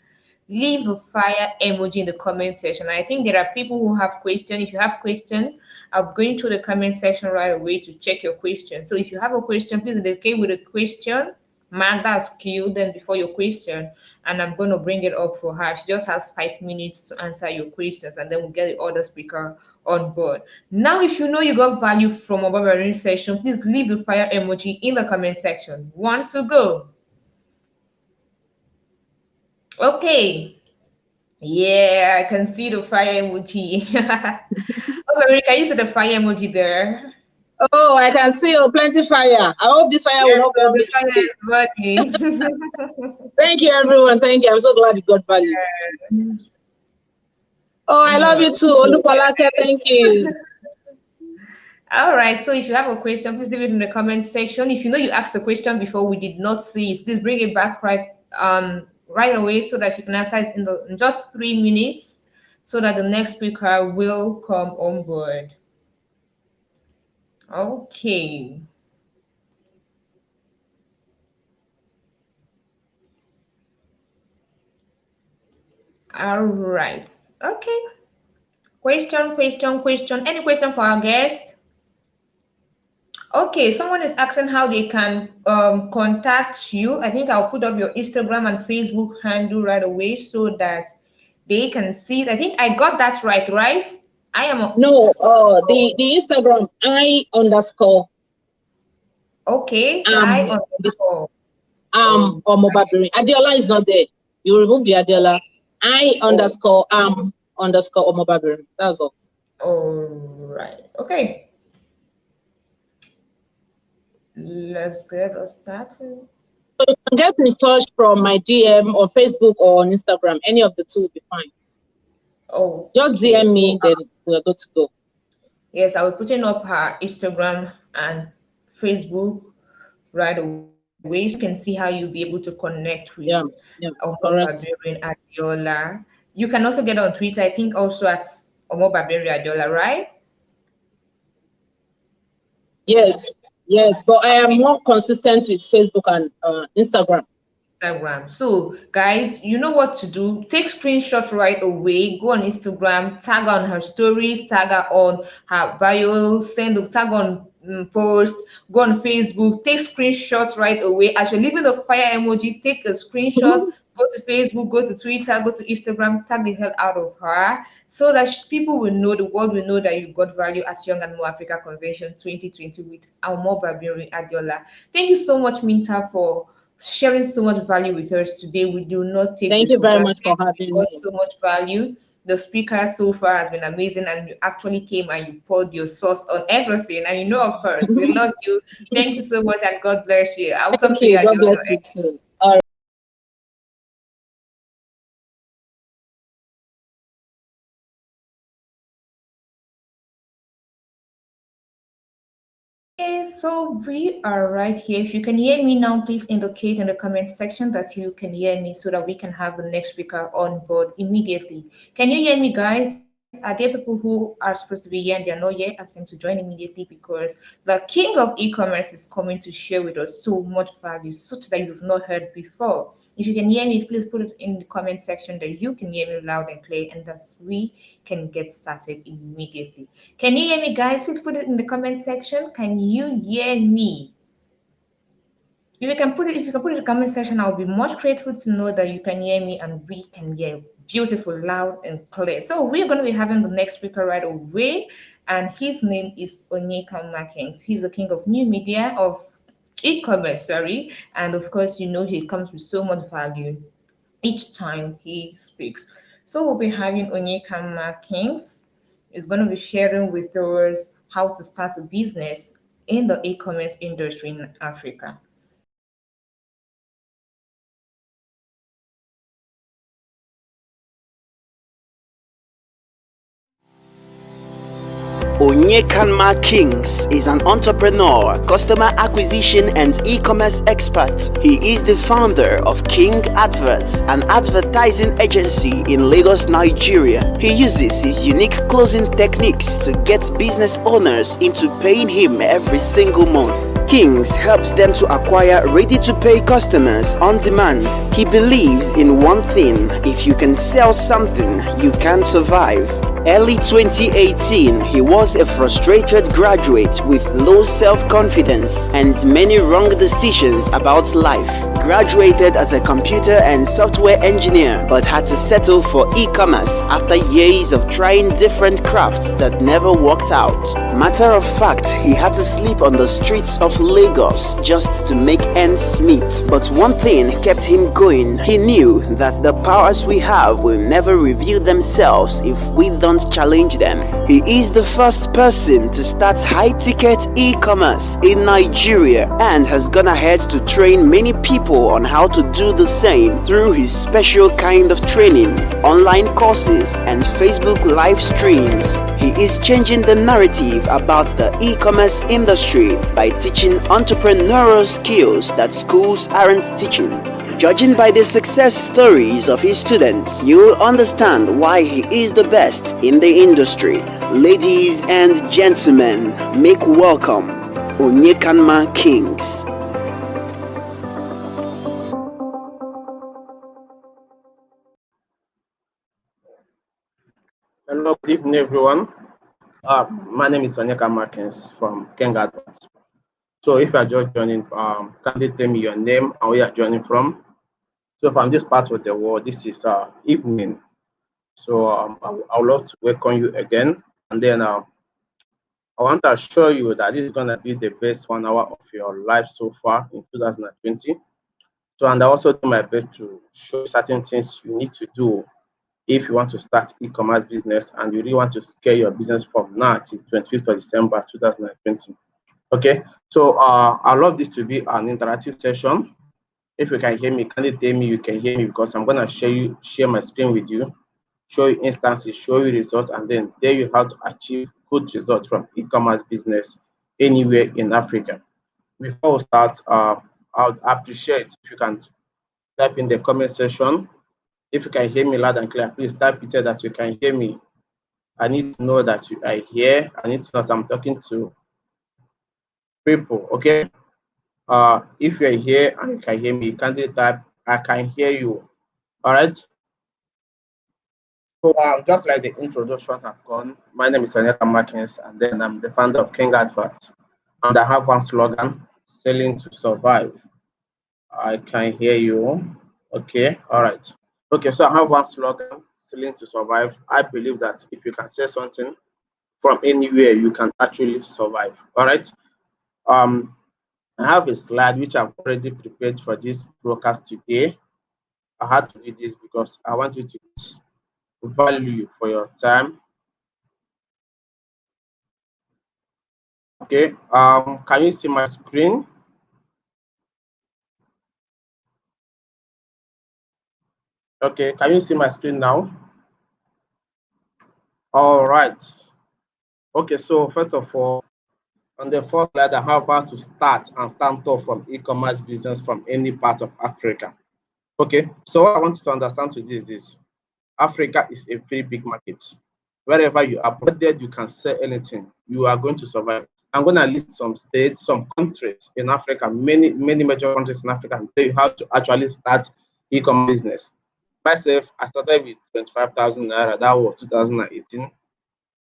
Leave the fire emoji in the comment section. I think there are people who have questions. If you have questions, I'm going to the comment section right away to check your question. So if you have a question, please indicate with a question mark that's Q then before your question, and I'm going to bring it up for her. She just has 5 minutes to answer your questions, and then we'll get the other speaker on board. Now, if you know you got value from our Marine session, please leave the fire emoji in the comment section. One to go. Okay. Yeah, I can see the fire emoji. Oh, Marie, can you see the fire emoji there? Oh, I can see plenty fire. I hope this fire will Yes, not so burn the me fire today. is burning. Thank you, everyone. Thank you. I'm so glad you got value. Oh, I love No. you too. Olupalake, thank you. All right. So if you have a question, please leave it in the comment section. If you know you asked the question before we did not see it, please bring it back right away so that you can answer it in just 3 minutes, so that the next speaker will come on board. Okay. All right. Okay. Question. Any question for our guest? Okay, someone is asking how they can contact you. I think I'll put up your Instagram and Facebook handle right away so that they can see it. I think I got that right? I am No, the Instagram okay. um I underscore. Oh, Omobabinrin. Adeola is not there. You remove the Adeola. oh, underscore Omobabinrin. That's all. all right. Okay, let's get us started. So you can get in touch from my DM on Facebook or on Instagram. Any of the two will be fine. Just Okay. DM So me, then we're good to go. yes, I will putting up her Instagram and Facebook right away so you can see how you'll be able to connect with Yeah, yeah, it's correct. Omobabinrin Adeola. You can also get on Twitter, I think also at Omobabinrin Adeola, right? Yes, yes, but I am more consistent with Facebook and Instagram. Instagram. So, guys, you know what to do. Take screenshots right away. Go on Instagram, tag on her stories, tag her on her bio, send a tag on post. Go on Facebook, take screenshots right away. As you're leaving the fire emoji, take a screenshot. Go to Facebook, go to Twitter, go to Instagram, tag the hell out of her so that people will know, the world will know that you got value at Young and More Africa Convention 2020 with Omobabinrin Adeola. Thank you so much, Minta, for sharing so much value with us today. We do not take Thank this you for very granted. much for You having got me. so much value. The speaker so far has been amazing, and you actually came and you poured your sauce on everything. And you know, of course, we love you. Thank you so much, and God bless you. I'll talk Thank to you you. at God the other bless you end. too. All right. Okay, so we are right here. If you can hear me now, please indicate in the comment section that you can hear me so that we can have the next speaker on board immediately. Can you hear me, guys? Are there people who are supposed to be here and they're not yet? Ask them to join immediately because the king of e-commerce is coming to share with us so much value, such that you've not heard before. If you can hear me, please put it in the comment section that you can hear me loud and clear, and thus we can get started immediately. Can you hear me, guys? Please put it in the comment section. Can you hear me? If you can put it in the comment section, I'll be much grateful to know that you can hear me and we can hear beautiful, loud, and clear. So we're going to be having the next speaker right away, and his name is Onyekanma Markins. He's the king of new media of e-commerce, sorry, and of course, you know he comes with so much value each time he speaks. So we'll be having Onyekanma Kings is going to be sharing with us how to start a business in the e-commerce industry in Africa. Onyekanma Kings is an entrepreneur, customer acquisition and e-commerce expert. He is the founder of King Adverts, an advertising agency in Lagos, Nigeria. He uses his unique closing techniques to get business owners into paying him every single month. Kings helps them to acquire ready-to-pay customers on demand. He believes in one thing: if you can sell something, you can survive. Early 2018, he was a frustrated graduate with low self-confidence and many wrong decisions about life. Graduated as a computer and software engineer, but had to settle for e-commerce after years of trying different crafts that never worked out. Matter of fact, he had to sleep on the streets of Lagos just to make ends meet. But one thing kept him going. He knew that the powers we have will never reveal themselves if we don't challenge them. He is the first person to start high-ticket e-commerce in Nigeria and has gone ahead to train many people on how to do the same through his special kind of training, online courses and Facebook live streams. He is changing the narrative about the e-commerce industry by teaching entrepreneurial skills that schools aren't teaching. Judging by the success stories of his students, you'll understand why he is the best in the industry. Ladies and gentlemen, make welcome Onyekanma Kings. Hello, good evening, everyone. My name is Onyekanma Markins from King Adverts. So if you are just joining, kindly tell me your name and where you are joining from. So from this part of the world, this is evening. So I would love to welcome you again. And then I want to assure you that this is going to be the best 1 hour of your life so far in 2020. So, and I also do my best to show you certain things you need to do if you want to start e-commerce business and you really want to scale your business from now till 25th of December 2020. Okay, so I love this to be an interactive session. If you can hear me, kindly tell me you can hear me, because I'm gonna share my screen with you, show you instances, show you results, and then tell you how to achieve good results from e-commerce business anywhere in Africa. Before we start, I would appreciate if you can type in the comment section. If you can hear me loud and clear, please type it that you can hear me. I need to know that you are here. I need to know that I'm talking to people, okay? If you're here and you can hear me, you can type, I can hear you, all right? So just like the introduction have gone, my name is Onyekanma Markins, and then I'm the founder of King Adverts. And I have one slogan: selling to survive. I can hear you, okay, all right. Okay, so I have one slogan: selling to survive. I believe that if you can sell something from anywhere, you can actually survive. All right. I have a slide which I've already prepared for this broadcast today. I had to do this because I want you to get value for your time. Okay. Can you see my screen? Okay, can you see my screen now? All right. Okay, so first of all, on the first slide, I have how to start and stand up from e-commerce business from any part of Africa. Okay, so what I want you to understand today is this: Africa is a very big market. Wherever you are provided you can sell anything, you are going to survive. I'm going to list some states, some countries in Africa, many major countries in Africa, and tell you how to actually start e-commerce business. Myself, I started with 25,000 naira. That was 2018.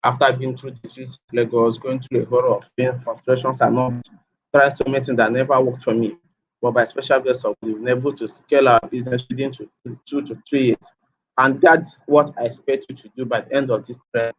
After I've been through the streets of Lagos, going through a horror of pain, frustrations, and all, trying so many things that never worked for me. But by special grace of God, we've been able to scale our business within 2 to 3 years. And that's what I expect you to do by the end of this trend.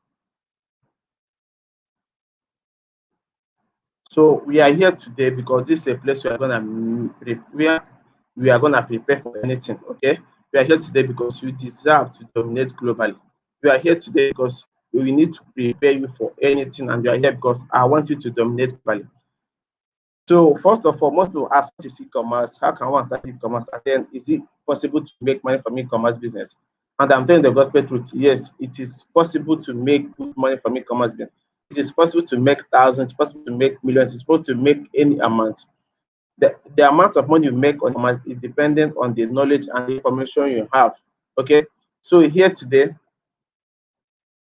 So we are here today because this is a place we are gonna prepare for anything. Okay, we are here today because you deserve to dominate globally. We are here today because we need to prepare you for anything, and you are here because I want you to dominate globally. So first of all, most people ask, what is e-commerce? How can one start e-commerce? And then, is it possible to make money from e-commerce business? And I'm telling the gospel truth. Yes, it is possible to make good money from e-commerce business. it is possible to make thousands, it's possible to make millions, it's possible to make any amount. The amount of money you make on e-commerce is dependent on the knowledge and the information you have. Okay, so here today,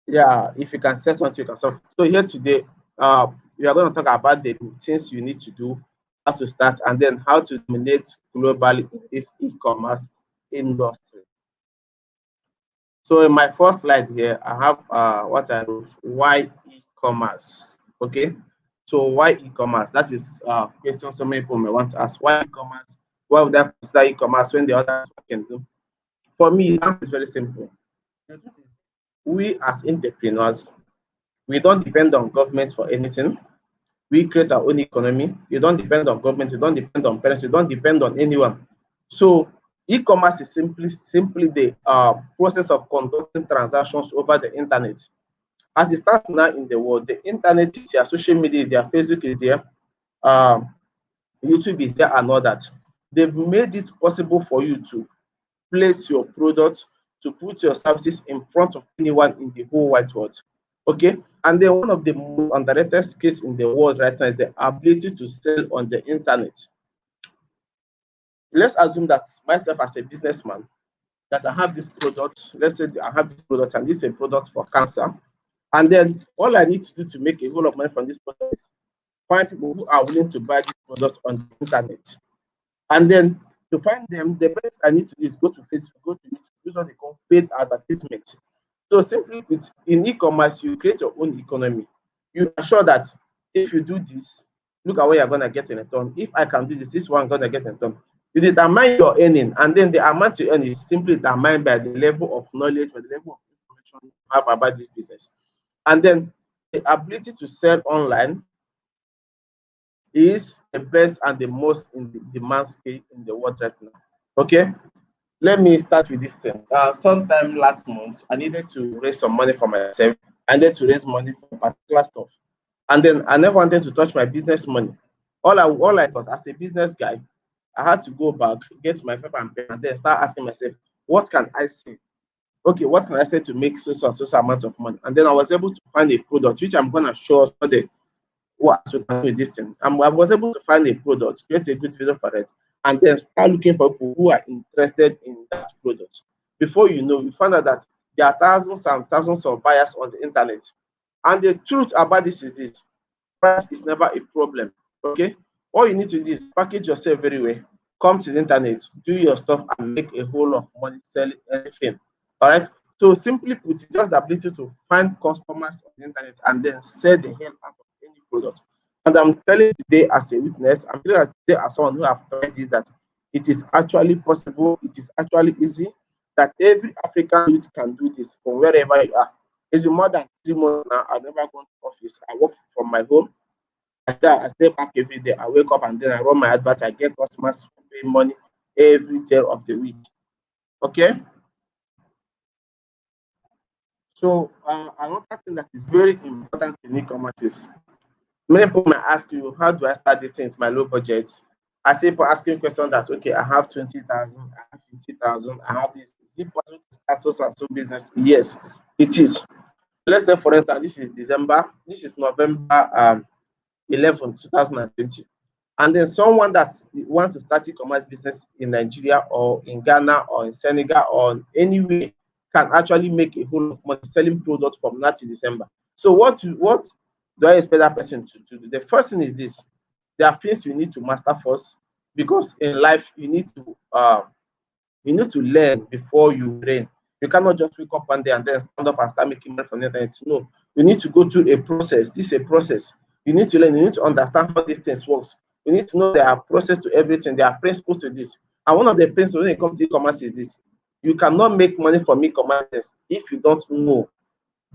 yeah, if you can say something, you can solve. So here today, we are going to talk about the things you need to do, how to start, and then how to dominate globally in this e-commerce industry. So in my first slide here, I have what I wrote, why e-commerce. Okay, so why e-commerce? That is a question so many people may want to ask. Why e-commerce? Why would I consider e-commerce when the others can do? For me, the answer is very simple. We as entrepreneurs, we don't depend on government for anything. We create our own economy. You don't depend on government. You don't depend on parents. You don't depend on anyone. So e-commerce is simply the process of conducting transactions over the internet. As it stands now in the world, the internet is there, social media is there, Facebook is there, YouTube is there, and all that. They've made it possible for you to place your product, to put your services in front of anyone in the whole wide world. Okay, and then one of the most underrated skills in the world right now is the ability to sell on the internet. Let's assume that myself as a businessman, that I have this product. Let's say I have this product, and this is a product for cancer. And then all I need to do to make a whole lot of money from this product is find people who are willing to buy this product on the internet. And then to find them, the best I need to do is go to Facebook, go to YouTube, use what they call paid advertisement. So simply put, in e-commerce, you create your own economy. You are sure that if you do this, look at what you're gonna get in return. If I can do this, this one I'm gonna get in return. You determine your earning, and then the amount you earn is simply determined by the level of knowledge, by the level of information you have about this business. And then the ability to sell online is the best and the most in the demand scale in the world right now. Okay, let me start with this thing. Sometime last month, I needed to raise some money for myself. I needed to raise money for particular stuff, and then I never wanted to touch my business money. All I was, as a business guy, I had to go back, get my paper and pen, and then start asking myself, what can I say? Okay, what can I say to make so amount of money? And then I was able to find a product which I'm gonna show us today what we can do with this thing. I was able to find a product, create a good video for it, and then start looking for people who are interested in that product. Before you know, you find out that there are thousands and thousands of buyers on the internet. And the truth about this is this: price is never a problem. Okay, all you need to do is package yourself very well, come to the internet, do your stuff, and make a whole lot of money selling anything. All right. So simply put, just the ability to find customers on the internet and then sell the hell out of any product. And I'm telling you today as a witness, I'm telling you today as someone who have tried this, that it is actually possible, it is actually easy, that every African youth can do this from wherever you are. It's been more than 3 months now. I've never gone to office. I work from my home. I stay back every day. I wake up and then I run my advert. I get customers who pay money every day of the week. Okay. So another thing that is very important in e-commerce is, many people might ask you, how do I start this thing with my low budget? I see people asking questions that, okay, I have 20,000, I have 50,000, I have this. Is it possible to start so and so business? Yes, it is. Let's say, for instance, this is December, this is November 11, 2020. And then someone that wants to start e-commerce business in Nigeria or in Ghana or in Senegal or anywhere can actually make a whole lot of money selling products from now to December. So what do I expect that person to do? The first thing is this: there are things you need to master first, because in life you need to learn before you learn. You cannot just wake up one day and then stand up and start making money from the internet. No, you need to go through a process. This is a process. You need to learn. You need to understand how these things works. You need to know there are process to everything. There are principles to this. And one of the principles when it comes to e-commerce is this: you cannot make money from e-commerce if you don't know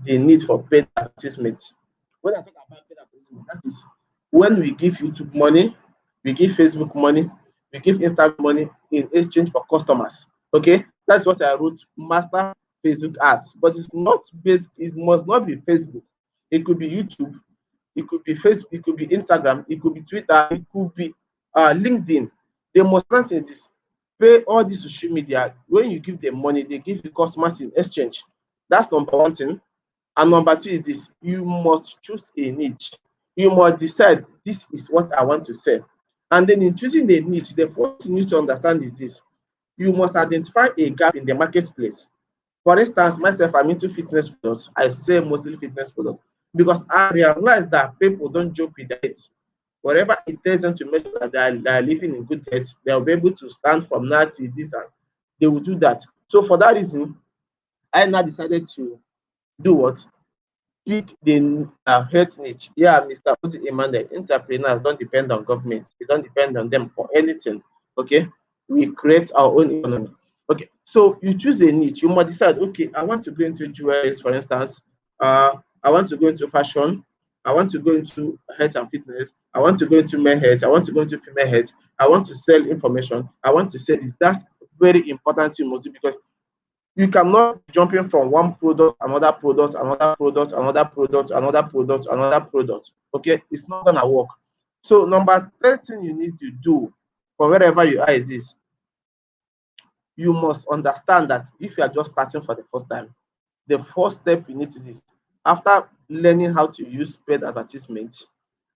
the need for paid advertisement. When I talk about paid advertisement, that is when we give YouTube money, we give Facebook money, we give Instagram money in exchange for customers. Okay, that's what I wrote master Facebook ads. But it's not based, it must not be Facebook. It could be YouTube, it could be Facebook, it could be Instagram, it could be Twitter, it could be LinkedIn. The most important thing is this: pay all the social media. When you give them money, they give you customers in exchange. That's number one thing. And number two is this: you must choose a niche. You must decide this is what I want to sell. And then in choosing a niche, the first thing you need to understand is this: you must identify a gap in the marketplace. For instance, myself, I'm into fitness products. I sell mostly fitness products because I realize that people don't joke with that. Whatever it takes them to make sure that they are living in good health, they'll be able to stand from now till this, and they will do that. So for that reason, I now decided to do what? Pick the health niche. Yeah, Mr. Uzi Emmanuel, entrepreneurs don't depend on government. We don't depend on them for anything. Okay, we create our own economy. Okay, so you choose a niche. You must decide. Okay, I want to go into jewelry, for instance. I want to go into fashion. I want to go into health and fitness. I want to go into male health. I want to go into female health. I want to sell information. I want to sell this. That's very important to you must do, because you cannot be jumping from one product, another product, another product, another product, another product, another product. Okay, it's not gonna work. So number 13 you need to do for wherever you are is this: you must understand that if you are just starting for the first time, the first step you need to do is, after learning how to use paid advertisements,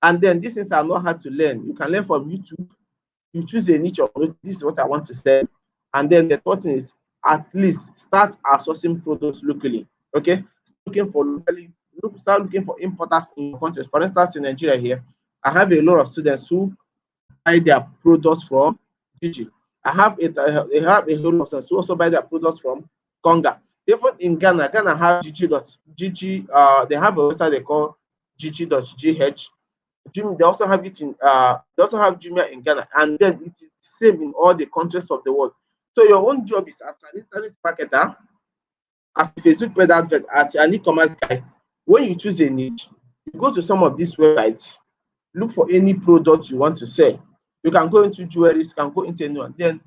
and then these things are not hard to learn. You can learn from YouTube. You choose a niche of, this is what I want to sell. And then the third thing is, at least start outsourcing products locally. Okay, looking for locally, start looking for importers in your country. For instance, in Nigeria here, I have a lot of students who buy their products from Gigi. I have a whole lot of students who also buy their products from Conga. Even in Ghana, Ghana have Gigi. They have a website they call Gigi.gh. They also have it in they also have Jumia in Ghana, and then it is the same in all the countries of the world. So your own job is as an internet marketer, as a Facebook paid advert, as an e-commerce guy. When you choose a niche, you go to some of these websites, look for any product you want to sell. You can go into jewelry, you can go into anyone, then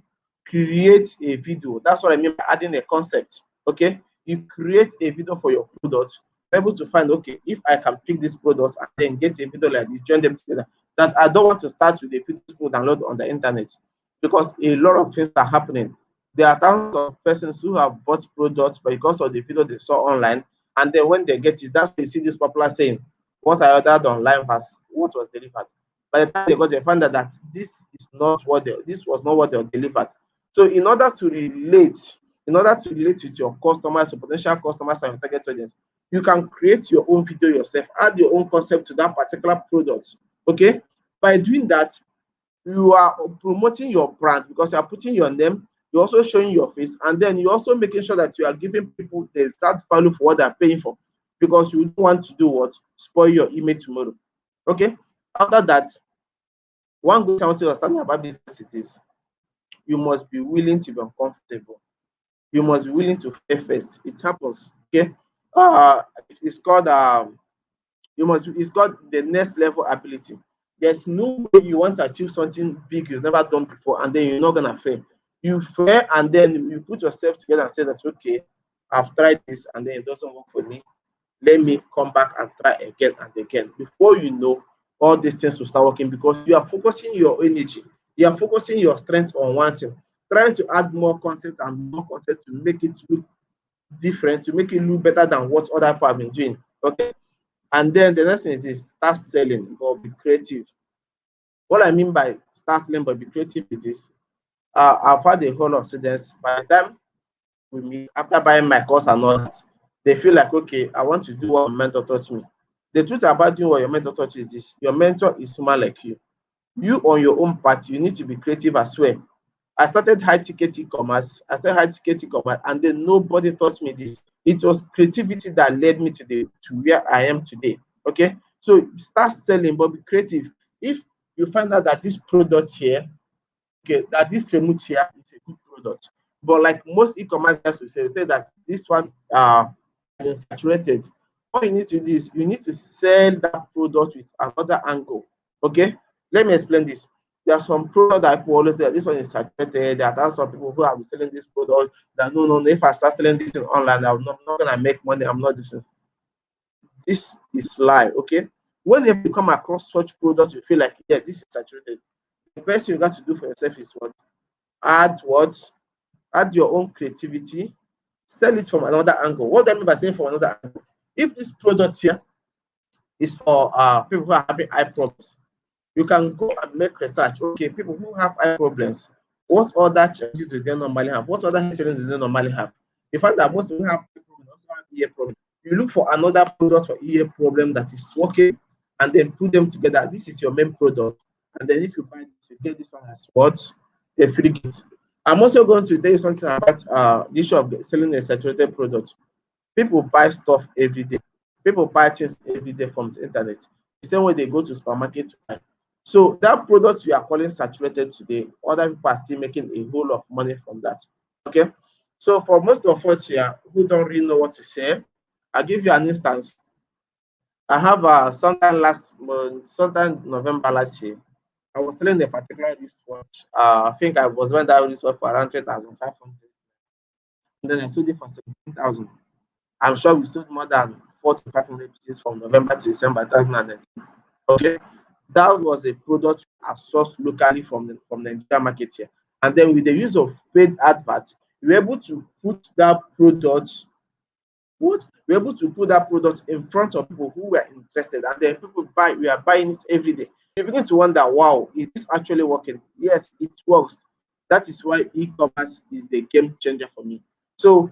create a video. That's what I mean by adding a concept. Okay, you create a video for your product. You're able to find, okay, if I can pick this product and then get a video like this, join them together. That I don't want to start with a video to download on the internet, because a lot of things are happening. There are thousands of persons who have bought products because of the video they saw online, and then when they get it, that's when you see this popular saying, what I ordered online was what was delivered. By the time they got, they found out that this was not what they were delivered. So in order to relate with your customers, your potential customers, and your target audience, you can create your own video yourself, add your own concept to that particular product. Okay, by doing that, you are promoting your brand because you are putting your name, you're also showing your face, and then you're also making sure that you are giving people the exact value for what they're paying for, because you don't want to do what? Spoil your image tomorrow. Okay, after that, one good thing I want to understand about business is you must be willing to be uncomfortable. You must be willing to fail first. It happens. Okay, uh it's called it's called the next level ability. There's no way you want to achieve something big you've never done before, and then you're not gonna fail. You fail, and then you put yourself together and say that, okay, I've tried this and then it doesn't work for me. Let me come back and try again and again. Before you know, all these things will start working, because you are focusing your energy, you are focusing your strength on one thing, trying to add more concept and more concept to make it look different, to make it look better than what other people have been doing. Okay. And then the next thing is this: start selling or be creative. What I mean by start selling but be creative is this. I've had a whole lot of students, by the time we meet, after buying my course and all that, they feel like, okay, I want to do what my mentor taught me. The truth about doing what your mentor taught you is this: your mentor is human like you. You on your own part, you need to be creative as well. I started high ticket e-commerce. And then nobody taught me this. It was creativity that led me to where I am today. Okay, so start selling, but be creative. If you find out that this product here, okay, that this remote here is a good product, but like most e-commerce guys will say that this one is saturated. What you need to do is you need to sell that product with another angle. Okay, let me explain this. There are some products that people always say this one is saturated. There are some people who have been selling this product that no, if I start selling this in online, I'm not gonna make money. I'm not this. This is lie. Okay, whenever you come across such products, you feel like, yeah, this is saturated. The best thing you got to do for yourself is what? What? Add your own creativity, sell it from another angle. What do I mean by saying from another angle? if this product here is for people who are having eye problems, you can go and make research. Okay, people who have eye problems, what other challenges do they normally have? What other challenges do they normally have? You find that most people have also have ear problem. You look for another product for ear problem that is working, and then put them together. This is your main product, and then if you buy this, you get this one as what a free gift. I'm also going to tell you something about the issue of selling a saturated product. People buy stuff every day. People buy things every day from the internet. The same way they go to supermarket to buy. So that product we are calling saturated today, other people are still making a whole lot of money from that. Okay. So for most of us here who don't really know what to say, I'll give you an instance. I have sometime November last year, I was selling a particular wristwatch. I think I was when that wristwatch for around 3,500. And then I sold it for 17,000. I'm sure we sold more than 4,500 pieces from November to December 2019. Okay, that was a product I sourced locally from the Nigeria market here. And then with the use of paid adverts, we were able to put that product. We were able to put that product in front of people who were interested, and then people buy. We are buying it every day. You begin to wonder, wow, is this actually working? Yes, it works. That is why e-commerce is the game changer for me. So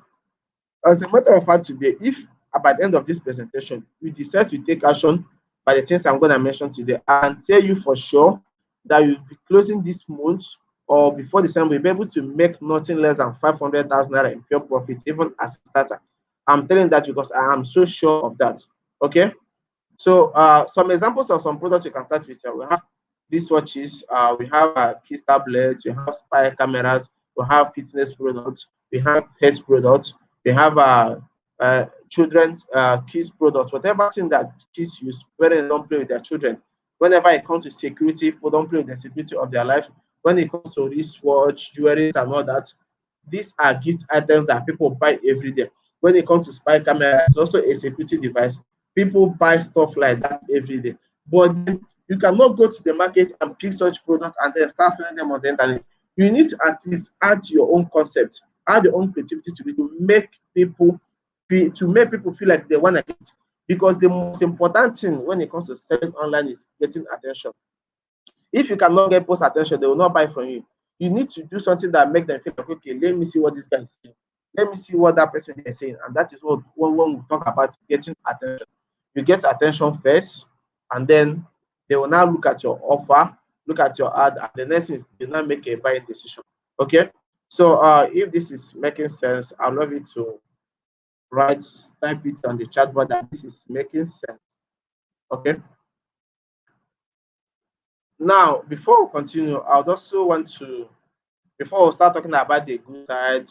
as a matter of fact, today, if by the end of this presentation, you decide to take action by the things I'm going to mention today, and tell you for sure that you'll be closing this month or before December, you'll be able to make nothing less than 500,000 naira in pure profit, even as a starter. I'm telling that because I am so sure of that. Okay. So some examples of some products you can start with. We have wristwatches, we have keys tablets, we have spy cameras, we have fitness products, we have health products, we have children's kids products, whatever thing that kids use, whether they don't play with their children. Whenever it comes to security, people don't play with the security of their life. When it comes to wristwatch, jewelry, and all that, these are gift items that people buy every day. When it comes to spy camera, it's also a security device. People buy stuff like that every day. But you cannot go to the market and pick such products and then start selling them on the internet. You need to at least add your own concept, add your own creativity to it, to make people feel like they want to get. Because the most important thing when it comes to selling online is getting attention. If you cannot get post attention, they will not buy from you. You need to do something that make them feel like, okay, let me see what this guy is saying. Let me see what that person is saying. And that is what when we talk about getting attention. You get attention first, and then they will now look at your offer, look at your ad, and the next thing is they now make a buying decision. Okay. So if this is making sense, I'd love you to type it on the chat board that this is making sense. Okay. Now, before we continue, I would also want to, before we start talking about the good side,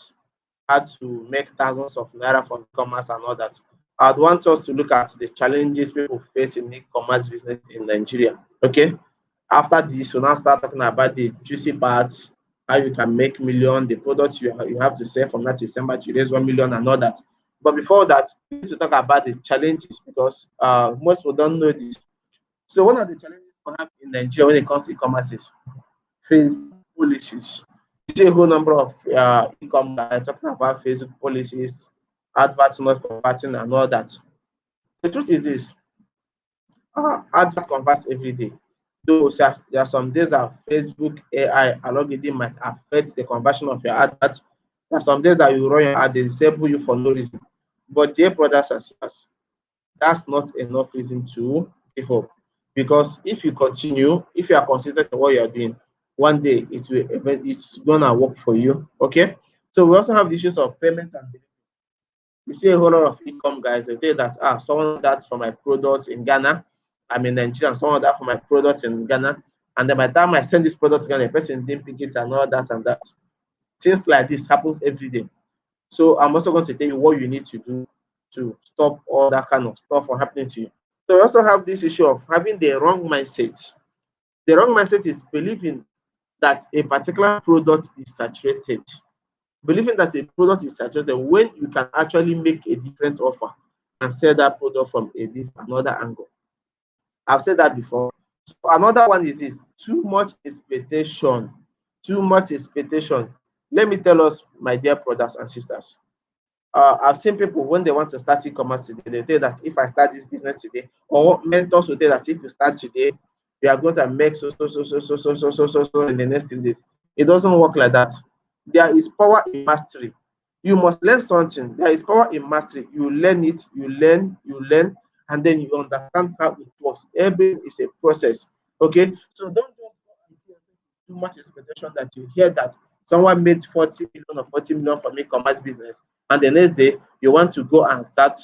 how to make thousands of naira from e-commerce and all that, I'd want us to look at the challenges people face in e-commerce business in Nigeria. Okay. After this, we'll now start talking about the juicy parts, how you can make million, the products you have to sell from that to December to raise 1 million and all that. But before that, we need to talk about the challenges because most people don't know this. So one of the challenges we have in Nigeria when it comes to e-commerce is Facebook policies. You see a whole number of e-commerce talking about Facebook policies, adverts not converting and all that. The truth is this, adverts converts every day. Though there are some days that Facebook AI algorithm might affect the conversion of your adverts. There are some days that you run your ad, they disable you for no reason. But dear brothers and sisters, that's not enough reason to give up. Because if you continue, if you are consistent in what you are doing, one day it's gonna work for you. Okay. So we also have the issues of payment and delivery. You see a whole lot of e-com guys, they say that someone that for my products in Ghana, I'm in Nigeria, someone that for my products in Ghana, and then by the time I send this product to Ghana, the person didn't pick it and all that and that. Things like this happens every day. So I'm also going to tell you what you need to do to stop all that kind of stuff from happening to you. So we also have this issue of having the wrong mindset. The wrong mindset is believing that a particular product is saturated. Believing that a product is saturated when you can actually make a different offer and sell that product from another angle. I've said that before. So another one is this, too much expectation. Too much expectation. Let me tell us, my dear brothers and sisters, I've seen people when they want to start e-commerce today, they say that if I start this business today, or mentors will say that if you start today, you are going to make so in the next 3 days. It doesn't work like that. There is power in mastery. You must learn something. There is power in mastery. You learn it, you learn, and then you understand how it works. Everything is a process. Okay, so don't too much expectation that you hear that someone made 40 million or 40 million from e-commerce business, and the next day you want to go and start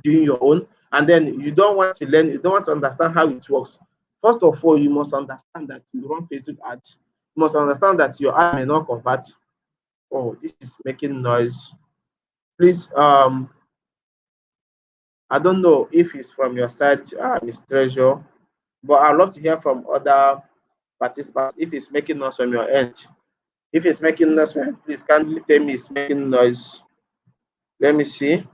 doing your own, and then you don't want to learn, you don't want to understand how it works. First of all, you must understand that you run Facebook ads. You must understand that your ad may not convert. Oh, this is making noise. Please, I don't know if it's from your side, Miss Treasure, but I'd love to hear from other participants if it's making noise from your end. If it's making noise, please kindly tell me it's making noise. Let me see.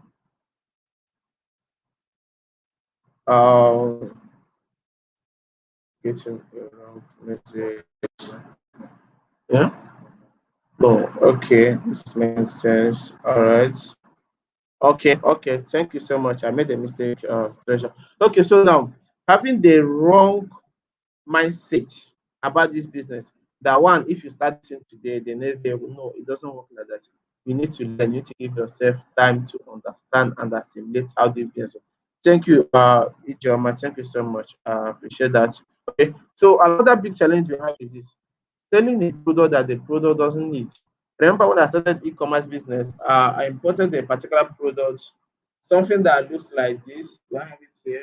Getting around message. Yeah. Oh, okay. This is making sense. All right. Okay. Okay. Thank you so much. I made a mistake, Treasure. Okay. So now, having the wrong mindset about this business, that one, if you start today, the next day, no, it doesn't work like that. You need to learn. You need to give yourself time to understand and assimilate how this business works. Thank you, Ijoma. Thank you so much. I appreciate that. Okay. So another big challenge we have is this: selling a product that the product doesn't need. Remember when I started e-commerce business, I imported a particular product, something that looks like this. Do I have it here?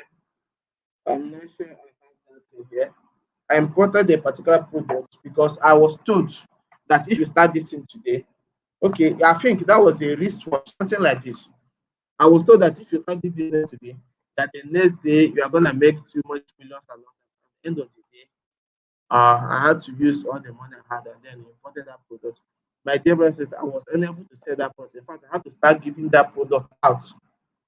I'm not sure I have that here. I imported a particular product because I was told that if you start this thing today, okay, I think that was a wristwatch, something like this. I was told that if you start this business today, that the next day you are gonna make too much millions and all that. At the end of the day, I had to use all the money I had and then imported that product. My dear brothers, I was unable to sell that product. In fact, I had to start giving that product out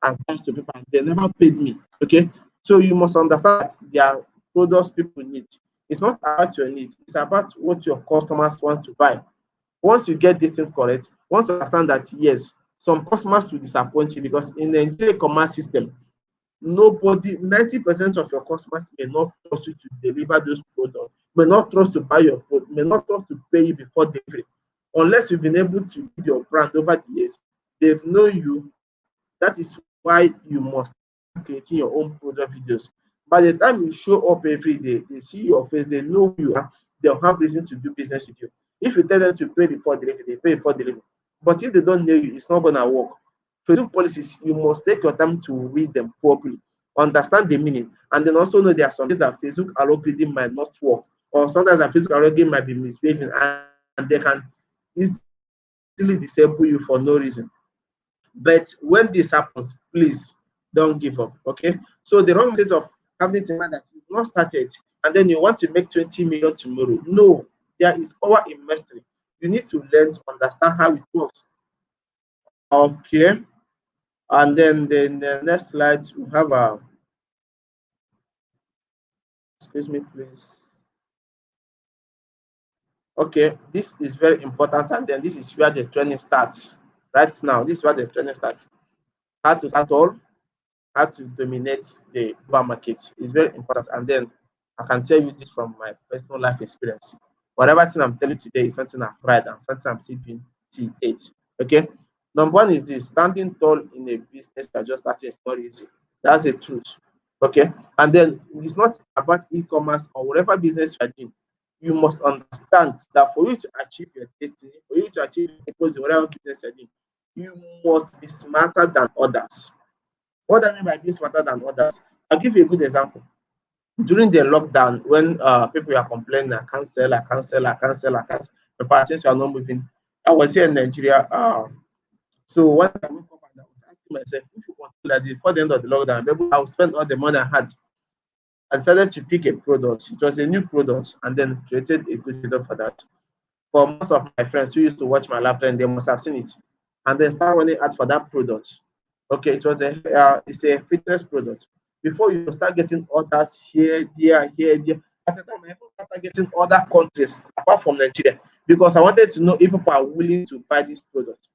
and thanks to people, and they never paid me. Okay, so you must understand that there are products people need. It's not about your needs, it's about what your customers want to buy. Once you get these things correct, once you understand that yes, some customers will disappoint you because in the Nigerian commerce system, nobody, 90% of your customers may not trust you to deliver those products, may not trust to buy your product, may not trust to pay you before delivery. Unless you've been able to build your brand over the years, they've known you. That is why you must start creating your own product videos. By the time you show up every day, they see your face, they know who you are, they'll have reason to do business with you. If you tell them to pay before delivery, they pay before delivery. But if they don't know you, it's not gonna work. Facebook policies, you must take your time to read them properly, understand the meaning, and then also know there are some things that Facebook algorithm might not work, or sometimes that Facebook algorithm might be misbehaving and they can easily disable you for no reason. But when this happens, please don't give up. Okay. So the wrong state of having to mind that you've not started and then you want to make 20 million tomorrow. No, there is power in mastery. You need to learn to understand how it works. Okay. And then the next slide we have a excuse me, please. Okay, this is very important, and then this is where the training starts. Right now, this is where the training starts. How to start all, how to dominate the global market is very important. And then I can tell you this from my personal life experience. Whatever thing I'm telling you today is something I've tried and something I'm still doing till date. Okay. Number one is this: standing tall in a business that just starting is not easy. That's the truth. Okay. And then it's not about e-commerce or whatever business you're doing. You must understand that for you to achieve your destiny, for you to achieve your purpose in whatever business you're doing, you must be smarter than others. What do I mean by being smarter than others? I'll give you a good example. During the lockdown, when people are complaining, I can't sell, I can't sell, I can't sell, I can't sell, the parties are not moving. I was here in Nigeria. So when I woke up and I was asking myself, if you continue like this before the end of the lockdown, maybe I will spend all the money I had. I decided to pick a product. It was a new product and then created a good video for that. For most of my friends who used to watch my live trend, they must have seen it. And then start running ad for that product. Okay, it was it's a fitness product. Before you start getting orders here, there, here, there. At the time, I even started getting other countries apart from Nigeria because I wanted to know if people are willing to buy this product.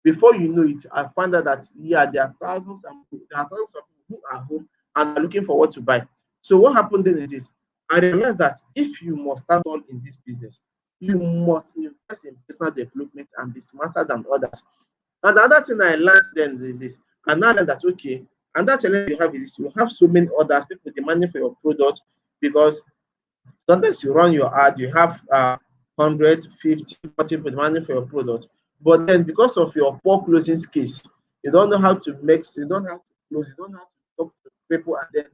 Before you know it, I found out that yeah, there are thousands of people who are home and are looking for what to buy. So what happened then is this: I realized that if you must stand tall in this business, you must invest in personal development and be smarter than others. And the other thing I learned then is this, and I learned that okay, and that challenge you have is this, you have so many others people demanding for your product, because sometimes you run your ad, you have 100, 50, 40 people demanding for your product. But then because of your poor closing skills, you don't know how to mix, you don't have to close, you don't have to talk to people and then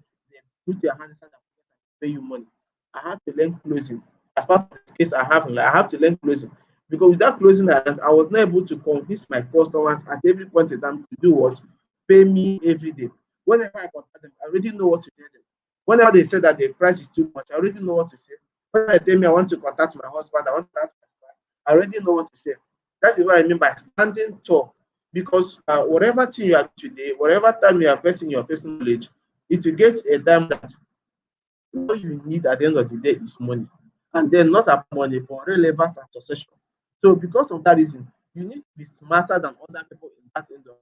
put your hands inside and pay you money. I have to learn closing. As part of this case, I have to learn closing. Because without closing, I was not able to convince my customers at every point in time to do what? Pay me every day. Whenever I contact them, I already know what to tell them. Whenever they say that the price is too much, I already know what to say. When they tell me I want to contact my husband, I want to contact my spouse, I already know what to say. That is what I mean by standing tall. Because whatever thing you are today, whatever time you are investing your personal knowledge, it will get a time that what you need at the end of the day is money. And then not about money, but relevance and succession. So because of that reason, you need to be smarter than other people in that industry.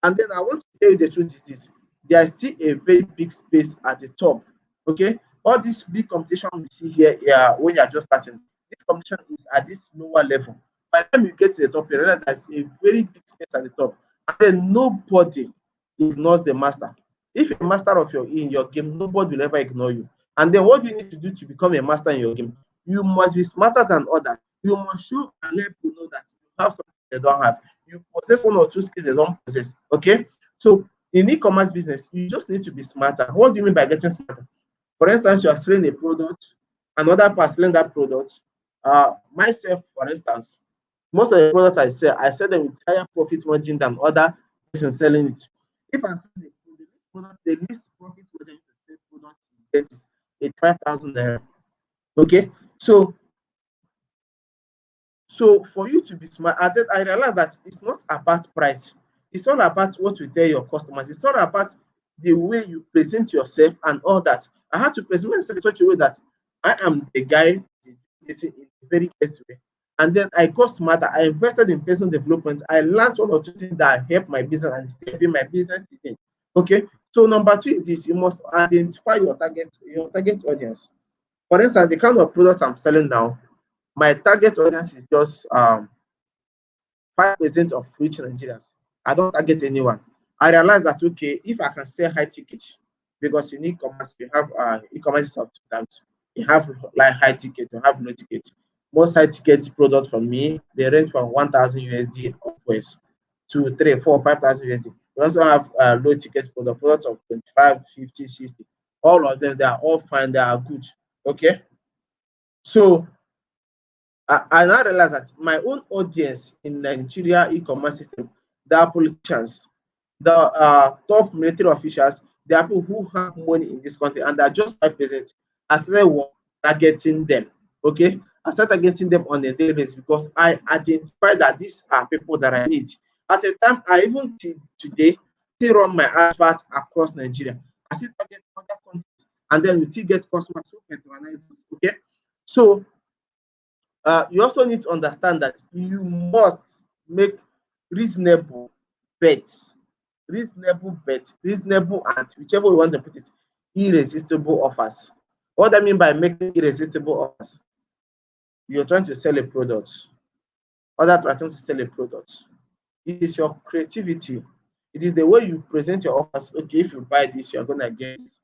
And then I want to tell you the truth is this: there is still a very big space at the top. Okay, all this big competition we see here, yeah, when you are just starting, this competition is at this lower level. By the time you get to the top, you realize there's a very big space at the top, and then nobody ignores the master. If you're a master of your game, nobody will ever ignore you. And then what do you need to do to become a master in your game? You must be smarter than others. You must show and let people know that you have something they don't have. You possess one or two skills they don't possess. Okay. So in e-commerce business, you just need to be smarter. What do you mean by getting smarter? For instance, you are selling a product, another person selling that product. Myself, for instance, most of the products I sell them with higher profit margin than other person selling it. If I'm selling a product, the least profit margin to sell product you get is 85,000 naira. Okay, so for you to be smart, I realize that it's not about price. It's all about what you tell your customers. It's all about the way you present yourself and all that. I had to present myself in such a way that I am the guy in the very best way. And then I got smarter. I invested in personal development. I learned one or two things that help my business and still helping my business today. Okay. So number two is this: you must identify your target audience. For instance, the kind of products I'm selling now, my target audience is just 5% of rich Nigerians. I don't target anyone. I realize that okay, if I can sell high tickets, because in e-commerce you have e-commerce sometimes you have like high ticket, you have low ticket. Most high ticket products from me, they range from 1,000 USD upwards to 3, 4, 5,000 USD. We also have low ticket products of 25, 50, 60. All of them, they are all fine, they are good. Okay. So I now realize that my own audience in Nigeria e-commerce system, there are politicians, the top military officials, there are people who have money in this country and they are just 5%. I started targeting them. Okay, I started targeting them on a daily basis because I identify that these are people that I need. At a time, I even today still run my advert across Nigeria. I still target other content, and then we still get customers who patronize us. Okay, so you also need to understand that you must make reasonable bets, reasonable and whichever you want to put it, irresistible offers. What I mean by making irresistible offers, you're trying to sell a product, others are trying to sell a product. It is your creativity. It is the way you present your offers. Okay, if you buy this, you're gonna get this.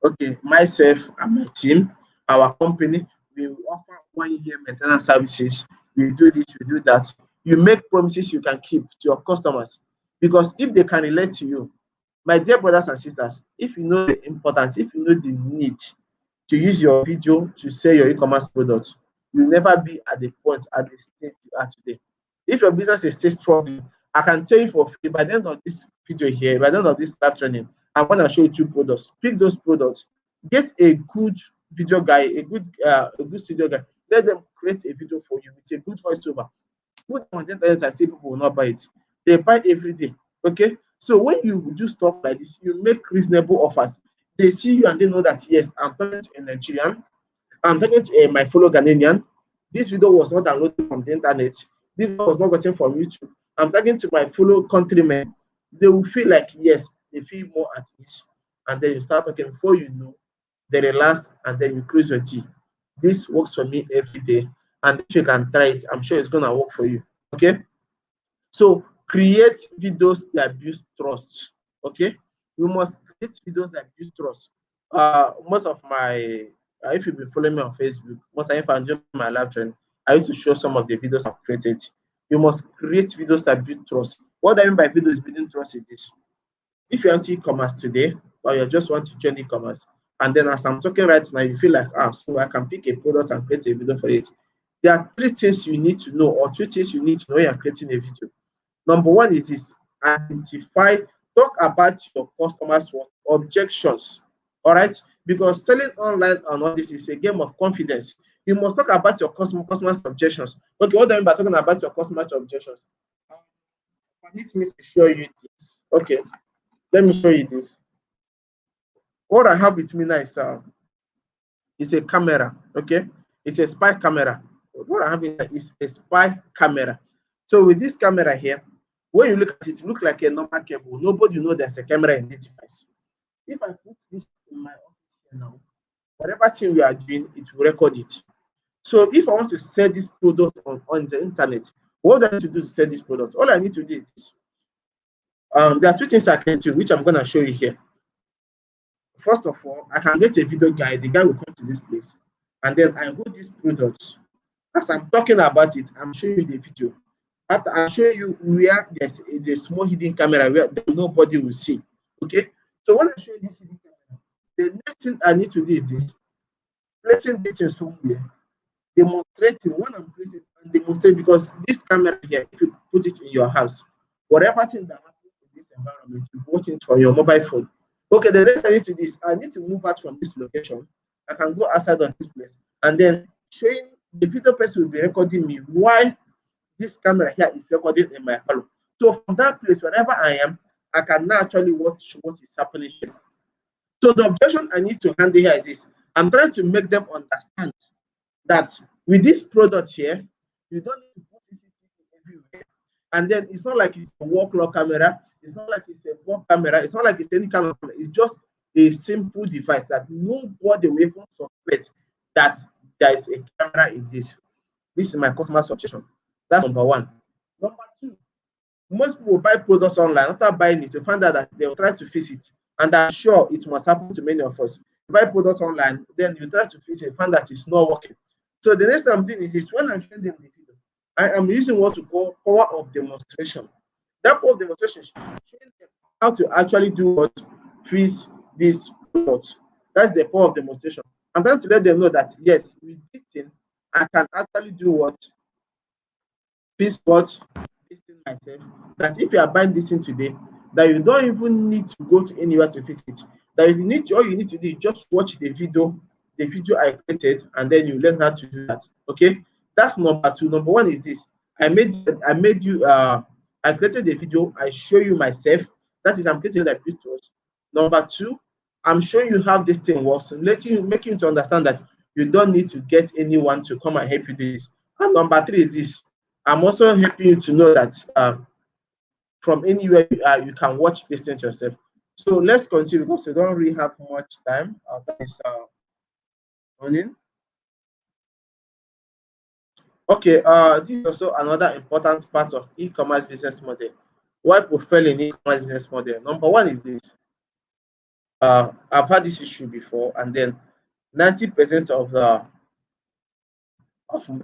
Okay, myself and my team, our company, we offer 1 year maintenance services. We do this, we do that. You make promises you can keep to your customers, because if they can relate to you, my dear brothers and sisters, if you know the importance, if you know the need to use your video to sell your e-commerce products, you'll never be at the point, at the stage you are today. If your business is still struggling, I can tell you for free, by the end of this video here, by the end of this live training, I'm going to show you 2 products. Pick those products. Get a good video guy, a good studio guy. Let them create a video for you with a good voiceover. Put on the internet and see people will not buy it. They buy it every day. Okay. So when you do stuff like this, you make reasonable offers. They see you and they know that yes, I'm talking to a Nigerian. I'm talking to my fellow Ghanaian. This video was not downloaded from the internet. this one was not gotten from YouTube. I'm talking to my fellow countrymen. They will feel like, yes, they feel more at ease. And then you start talking. Before you know, they relax and then you close your tea. This works for me every day. And if you can try it, I'm sure it's going to work for you. Okay? So create videos that build trust. Okay? You must create videos that build trust. Most of my, if you've been following me on Facebook, most of if I'm doing my live training, I used to show some of the videos I've created. You must create videos that build trust. What I mean by videos building trust is this. If you're into e-commerce today, or you just want to join e-commerce, and then as I'm talking right now, you feel like, so I can pick a product and create a video for it. There are 3 things you need to know, or 2 things you need to know when you're creating a video. Number 1 is this: identify, talk about your customers' objections. All right, because selling online and all this is a game of confidence. You must talk about your customers' objections. Okay, what do I mean by talking about your customers' objections? Permit me to show you this. Okay, let me show you this. What I have with me now is a camera. Okay, it's a spy camera. What I have is a spy camera. So with this camera here, when you look at it, it looks like a normal cable. Nobody knows there's a camera in this device. If I put this in my office here now, whatever thing we are doing, it will record it. So if I want to sell this product on the internet, what do I need to do to sell this product? All I need to do is this. There are 2 things I can do, which I'm going to show you here. First of all, I can get a video guy. The guy will come to this place, and then I hold this product. As I'm talking about it, I'm showing you the video. After I'm showing you where there's a small hidden camera where nobody will see. Okay. So when I show you this hidden camera, the next thing I need to do is this: placing this in somewhere, demonstrating when I'm placing and demonstrate, because this camera here, if you put it in your house, whatever thing that happens in this environment, you watch it from your mobile phone. Okay, the next I need to do is I need to move out from this location. I can go outside of this place, and then showing the video person will be recording me while this camera here is recording in my home. So from that place, wherever I am, I can now actually watch what is happening here. So the objection I need to handle here is this: I'm trying to make them understand that with this product here, you don't need to put CCTV everywhere. And then it's not like it's a wall clock camera, it's not like it's a wall camera, it's not like it's any kind of camera. It's just a simple device that nobody will even suspect that there is a camera in this. This is my customer's objection. That's number 1. Number 2, most people buy products online. After buying it, you find out that they will try to fix it. And I'm sure it must happen to many of us. You buy products online, then you try to fix it, find that it's not working. So the next thing I'm doing is when I'm showing them the video, I am using what we call power of demonstration. That power of demonstration is showing them how to actually do what fix this product. That's the power of demonstration. I'm trying to let them know that yes, with this thing, I can actually do what fix what this thing myself. That if you are buying this thing today, that you don't even need to go to anywhere to fix it. That if you need to, all you need to do is just watch the video I created, and then you learn how to do that. Okay, that's number 2. Number 1 is this: I made you I created a video, I show you myself. That is, I'm creating that video. Number 2, I'm showing you how this thing works, making you to understand that you don't need to get anyone to come and help you do this. And number 3 is this: I'm also helping you to know that from anywhere you can watch this thing yourself. So let's continue because we don't really have much time. Our time is running. Okay, this is also another important part of e-commerce business model. Why people fail in e-commerce business model? Number 1 is this. I've had this issue before, and then 90% of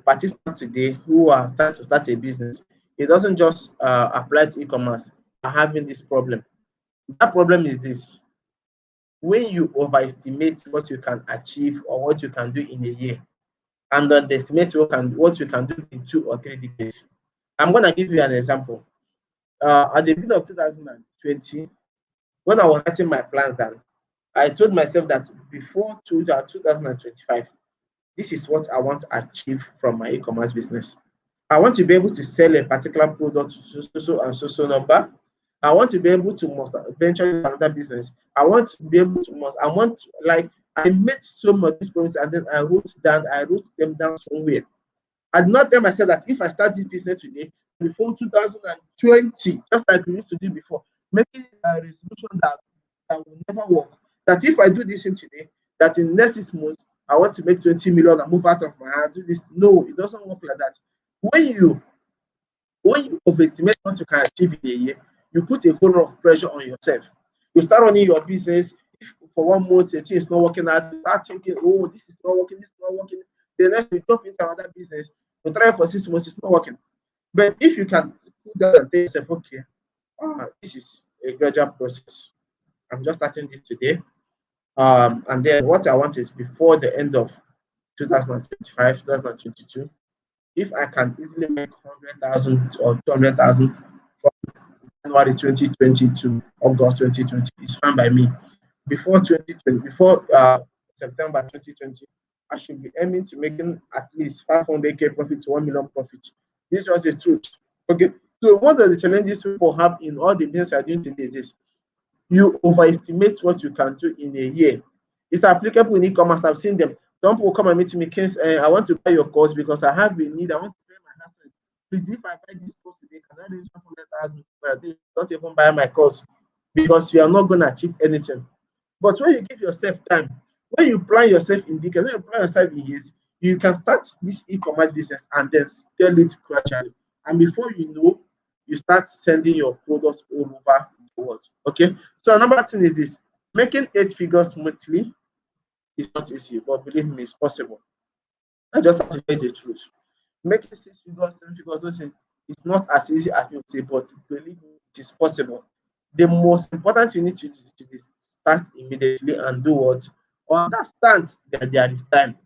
participants today who are starting to start a business, it doesn't just apply to e-commerce, are having this problem. That problem is this: when you overestimate what you can achieve or what you can do in a year, and underestimate what you can do in 2 or 3 decades. I'm going to give you an example. At the beginning of 2020, when I was writing my plans down, I told myself that before 2025, this is what I want to achieve from my e-commerce business. I want to be able to sell a particular product to so number. I want to be able to venture into another business. I want to be able to I made so much promises, and then I wrote them down somewhere. I did not tell myself that if I start this business today, before 2020, just like we used to do before, making a resolution that will never work. That if I do this thing today, that in the next 6 months, I want to make 20 million and move out of my house, do this. No, it doesn't work like that. When you overestimate what you can achieve in a year, you put a whole lot of pressure on yourself. You start running your business. If for 1 month, the thing is not working out, you start thinking, oh, this is not working, this is not working. The next you jump into another business, you try for 6 months, it's not working. But if you can put that and tell yourself, okay, this is a gradual process. I'm just starting this today. And then what I want is before the end of 2025, 2022, if I can easily make 100,000 or 200,000 from January 2020 to August 2020, it's fine by me. Before 2020, before September 2020, I should be aiming to making at least 500k profit to 1 million profit. This was the truth. Okay. So one of the challenges people have in all the business we are doing today is this: you overestimate what you can do in a year. It's applicable in e-commerce. I've seen them. Some people come and meet me, Kings, I want to buy your course because I have a need. I want to pay my house rent. Please, if I buy this course today, can I raise 500,000? Don't even buy my course because you are not going to achieve anything. But when you give yourself time, when you plan yourself in decades, when you plan yourself in years, you can start this e-commerce business and then scale it gradually. And before you know, you start sending your products all over the world. Okay. So another thing is this: making 8 figures monthly is not easy, but believe me, it's possible. I just have to tell you the truth. Making 6 figures, 7 figures, it's not as easy as you say, but believe me, it is possible. The most important you need to do is start immediately and do what? Understand that there is time.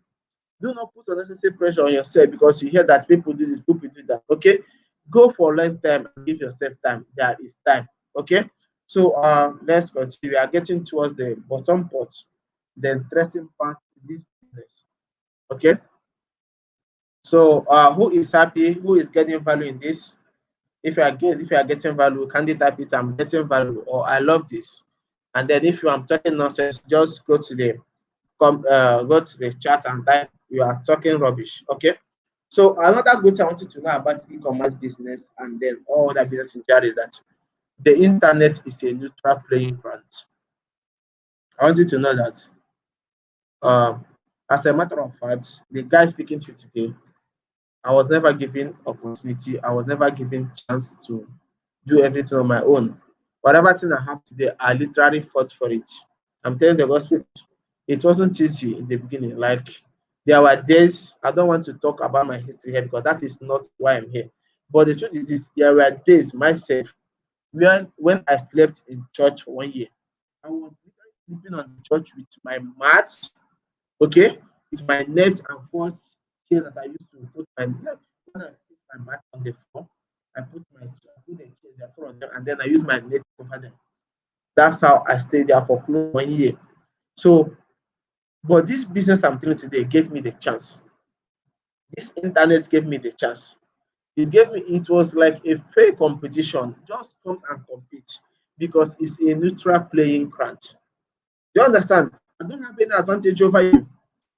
Do not put unnecessary pressure on yourself because you hear that people do this, people do that. Okay, go for long time and give yourself time. There is time. Okay, so let's continue. We are getting towards the bottom part, the interesting part in this business. Okay, so who is happy? Who is getting value in this? If you are getting value, can you type it? I'm getting value, or I love this. And then if you are talking nonsense, just go to the chat and type you are talking rubbish. Okay. So another good thing I wanted to know about e-commerce business and then all other business in general is that the internet is a neutral playing ground. I want you to know that. As a matter of fact, the guy speaking to you today, I was never given opportunity. I was never given chance to do everything on my own. Whatever thing I have today, I literally fought for it. I'm telling the gospel. It wasn't easy in the beginning. Like there were days, I don't want to talk about my history here because that is not why I'm here. But the truth is this: there were days myself when I slept in church for 1 year. I was sleeping on the church with my mats, okay, with my net and 4 chair that I used to put when I put my mat on the floor, I put the chair there, 4 of them, and then I use my net to cover them. That's how I stayed there for close 1 year. So, but this business I'm doing today gave me the chance. This internet gave me the chance. It was like a fair competition. Just come and compete because it's a neutral playing ground. Do you understand? I don't have any advantage over you.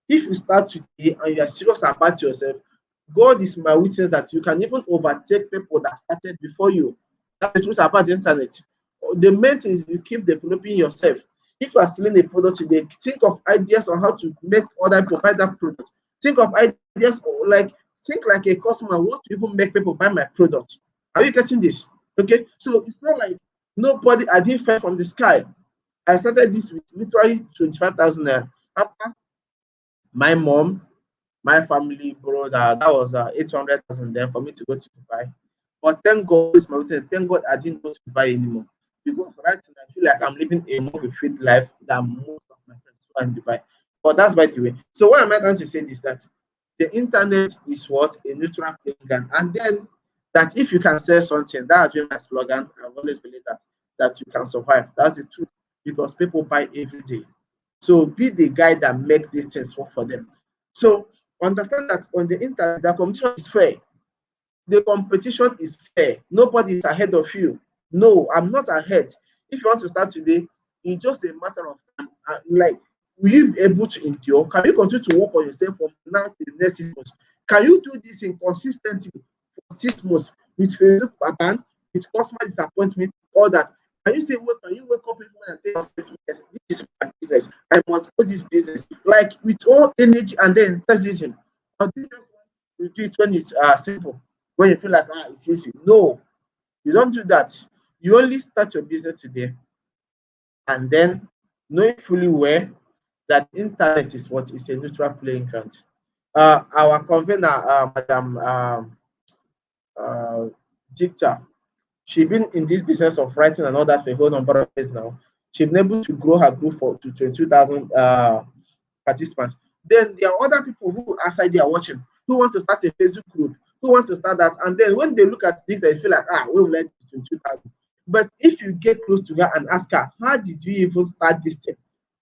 If you start today and you are serious about yourself, God is my witness that you can even overtake people that started before you. That's the truth about the internet. The main thing is you keep developing yourself. If you are selling a product today, think of ideas on how to make other people buy that product. Think of ideas think like a customer. What to even make people buy my product? Are you getting this? Okay, so it's not like I didn't fall from the sky. I started this with literally 25,000 naira. After my mom, my family borrowed that was 800,000 then for me to go to Dubai. But thank God, it's my witness. Thank God I didn't go to Dubai anymore. Because right now I feel like I'm living a more fulfilled life than most of my friends who are in Dubai. But that's by the way. So what am I trying to say is that the internet is what? A neutral playing ground. And then that if you can sell something, that has been my slogan. I've always believed that you can survive. That's the truth. Because people buy every day. So be the guy that make these things work for them. So understand that on the internet, the competition is fair. The competition is fair. Nobody is ahead of you. No, I'm not ahead. If you want to start today, it's just a matter of time. Will you be able to endure? Can you continue to work on yourself from now to the next 6 months? Can you do this in consistency for 6 months with Facebook pattern, with customer disappointment, all that? Can you say, well, can you wake up in the morning and tell yourself, yes, this is my business, I must go this business, like with all energy and then enthusiasm? Or do you just want to do it when it's simple, when you feel like it's easy? No, you don't do that. You only start your business today, and then knowing fully well that internet is what is a neutral playing ground. Our convener, Madam Dicta, she's been in this business of writing and all that for a whole number of years now. She's been able to grow her group to 22,000 participants. Then there are other people who outside there watching, who want to start a Facebook group, who want to start that, and then when they look at this, they feel like, we will let 22,000. But if you get close to her and ask her, how did you even start this thing?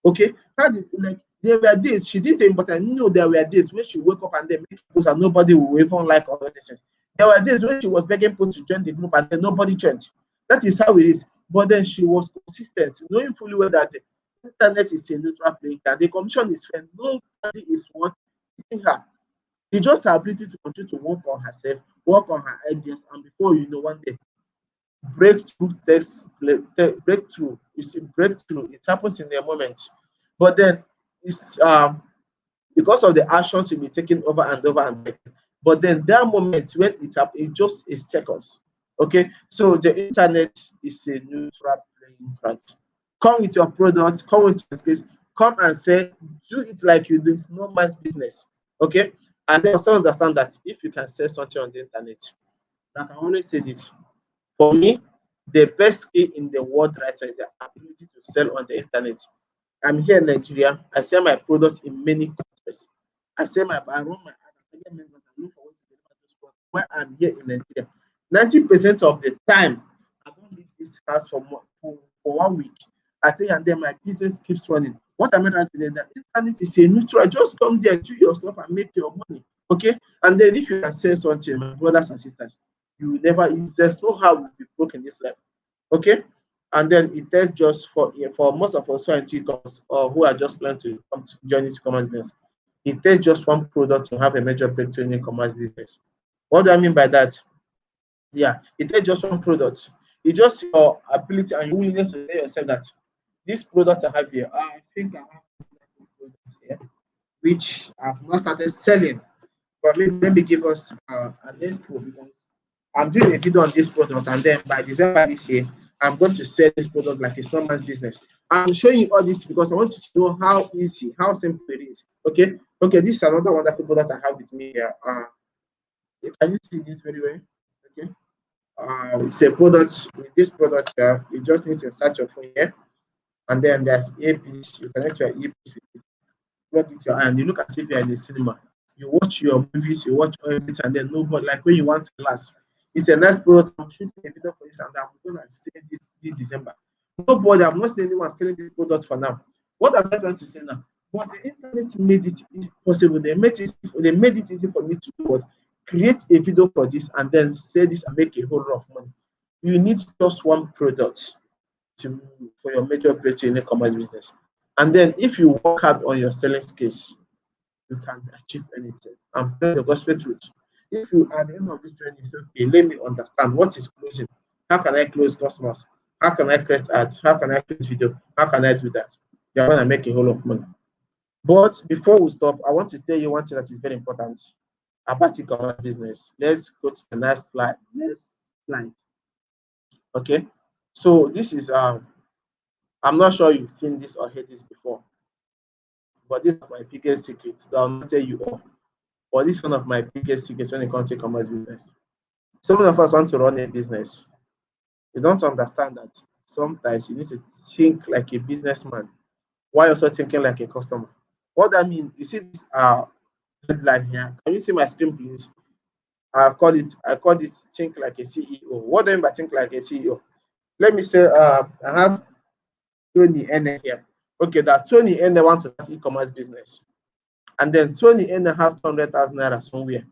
Okay, how did, like, there were days she did them, but I know there were days when she woke up and then make posts and nobody will even like all this. There were days when she was begging people to join the group and then nobody joined. That is how it is. But then she was consistent, knowing fully well that the internet is a neutral playing field. The commission is fair. Nobody is wanting her. It's just her ability to continue to work on herself, work on her ideas, and before you know, one day, breakthrough takes breakthrough. You see, breakthrough. It happens in a moment. But then it's because of the actions you'll be taking over and over and over. But then there are moments when it happens, it's just a seconds. Okay, so the internet is a neutral playing field. Come with your product, come with your skills, come and say, do it like you do normal business. Okay, and then also understand that if you can sell something on the internet, like I always say this, for me, the best skill in the world right now is the ability to sell on the internet. I'm here in Nigeria. I sell my products in many countries. I run my ad, I get members, I look for ways to deliver those products. When I'm here in Nigeria, 90% of the time, I don't leave this house for 1 week. I stay and then my business keeps running. What am I trying to do? The internet is a neutral. Just come there, do your stuff, and make your money. Okay? And then if you can sell something, my brothers and sisters, you will never, there's no how will be broken this life. Okay? And then it takes just for most of us who are into e-commerce or who are just planning to come to join into commerce business, it takes just one product to have a major breakthrough in e-commerce business. What do I mean by that? Yeah, it takes just one product. It's just your ability and your willingness to tell yourself that this product I have here, I think I have products here, which I've not started selling. But maybe give us an expo because I'm doing a video on this product, and then by December this year, I'm going to sell this product like a normal business. I'm showing you all this because I want you to know how easy, how simple it is. Okay, this is another wonderful product I have with me here. Can you see this very well? Okay, it's a product. With this product here, you just need to insert your phone here, and then there's earpiece. You connect your earpiece with it, plug it your hand. You look as if you're in the cinema. You watch your movies, you watch everything, and then nobody, like when you want to relax. It's a nice product. I'm shooting a video for this, and I'm going to say this December. Nobody, I'm not seeing anyone selling this product for now. What am I trying to say now? But the internet made it possible. They made it easy for me to do what? Create a video for this and then say this and make a whole lot of money. You need just one product for your major breakthrough in e-commerce business. And then if you work hard on your selling skills, you can achieve anything. I'm telling the gospel truth. If you at the end of this journey say, okay, let me understand what is closing. How can I close customers? How can I create ads? How can I create video? How can I do that? You're going to make a whole lot of money. But before we stop, I want to tell you one thing that is very important about e-commerce business. Let's go to the next slide. Next slide. Okay. So this is I'm not sure you've seen this or heard this before, but this is my biggest secrets that I'll not tell you all. But this is one of my biggest secrets when it comes to e-commerce business. Some of us want to run a business. You don't understand that sometimes you need to think like a businessman while also thinking like a customer. What that means, you see this headline here. Can you see my screen, please? I call it think like a CEO. What do I mean by think like a CEO? Let me say I have Tony N here. Okay, that Tony N wants to start e-commerce business. And then Tony N have 200,000 naira somewhere.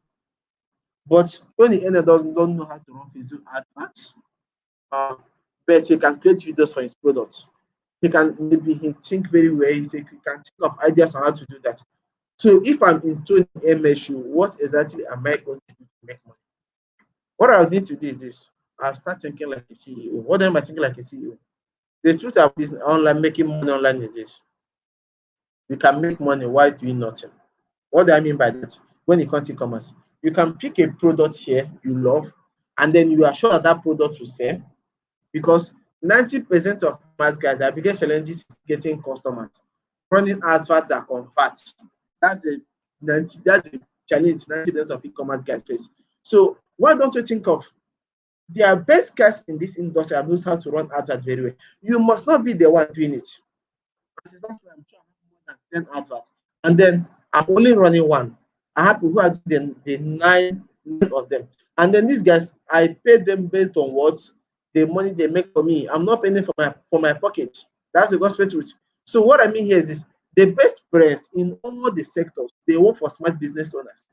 But Tony N don't know how to run Facebook adverts. But he can create videos for his product. He think very well. He can think of ideas on how to do that. So if I'm into an MSU, what exactly am I going to do to make money? What I need to do is this. I'll start thinking like a CEO. What am I thinking like a CEO? The truth of business online, making money online is this. You can make money while doing nothing. What do I mean by that? When it comes to e-commerce, you can pick a product here you love, and then you are sure that that product will sell, because 90% of mass guys, their biggest challenges is getting customers. Running adverts that converts. That's a 90, that's a challenge 90% of e-commerce guys face. So why don't you think of their best guys in this industry that knows how to run adverts very well? You must not be the one doing it. That's why I'm sure I have more than 10 adverts. And then I'm only running one. I have people who are doing the nine of them. And then these guys, I pay them based on what the money they make for me. I'm not paying for my pocket. That's the gospel truth. So what I mean here is this: the best brands in all the sectors, they work for smart business owners.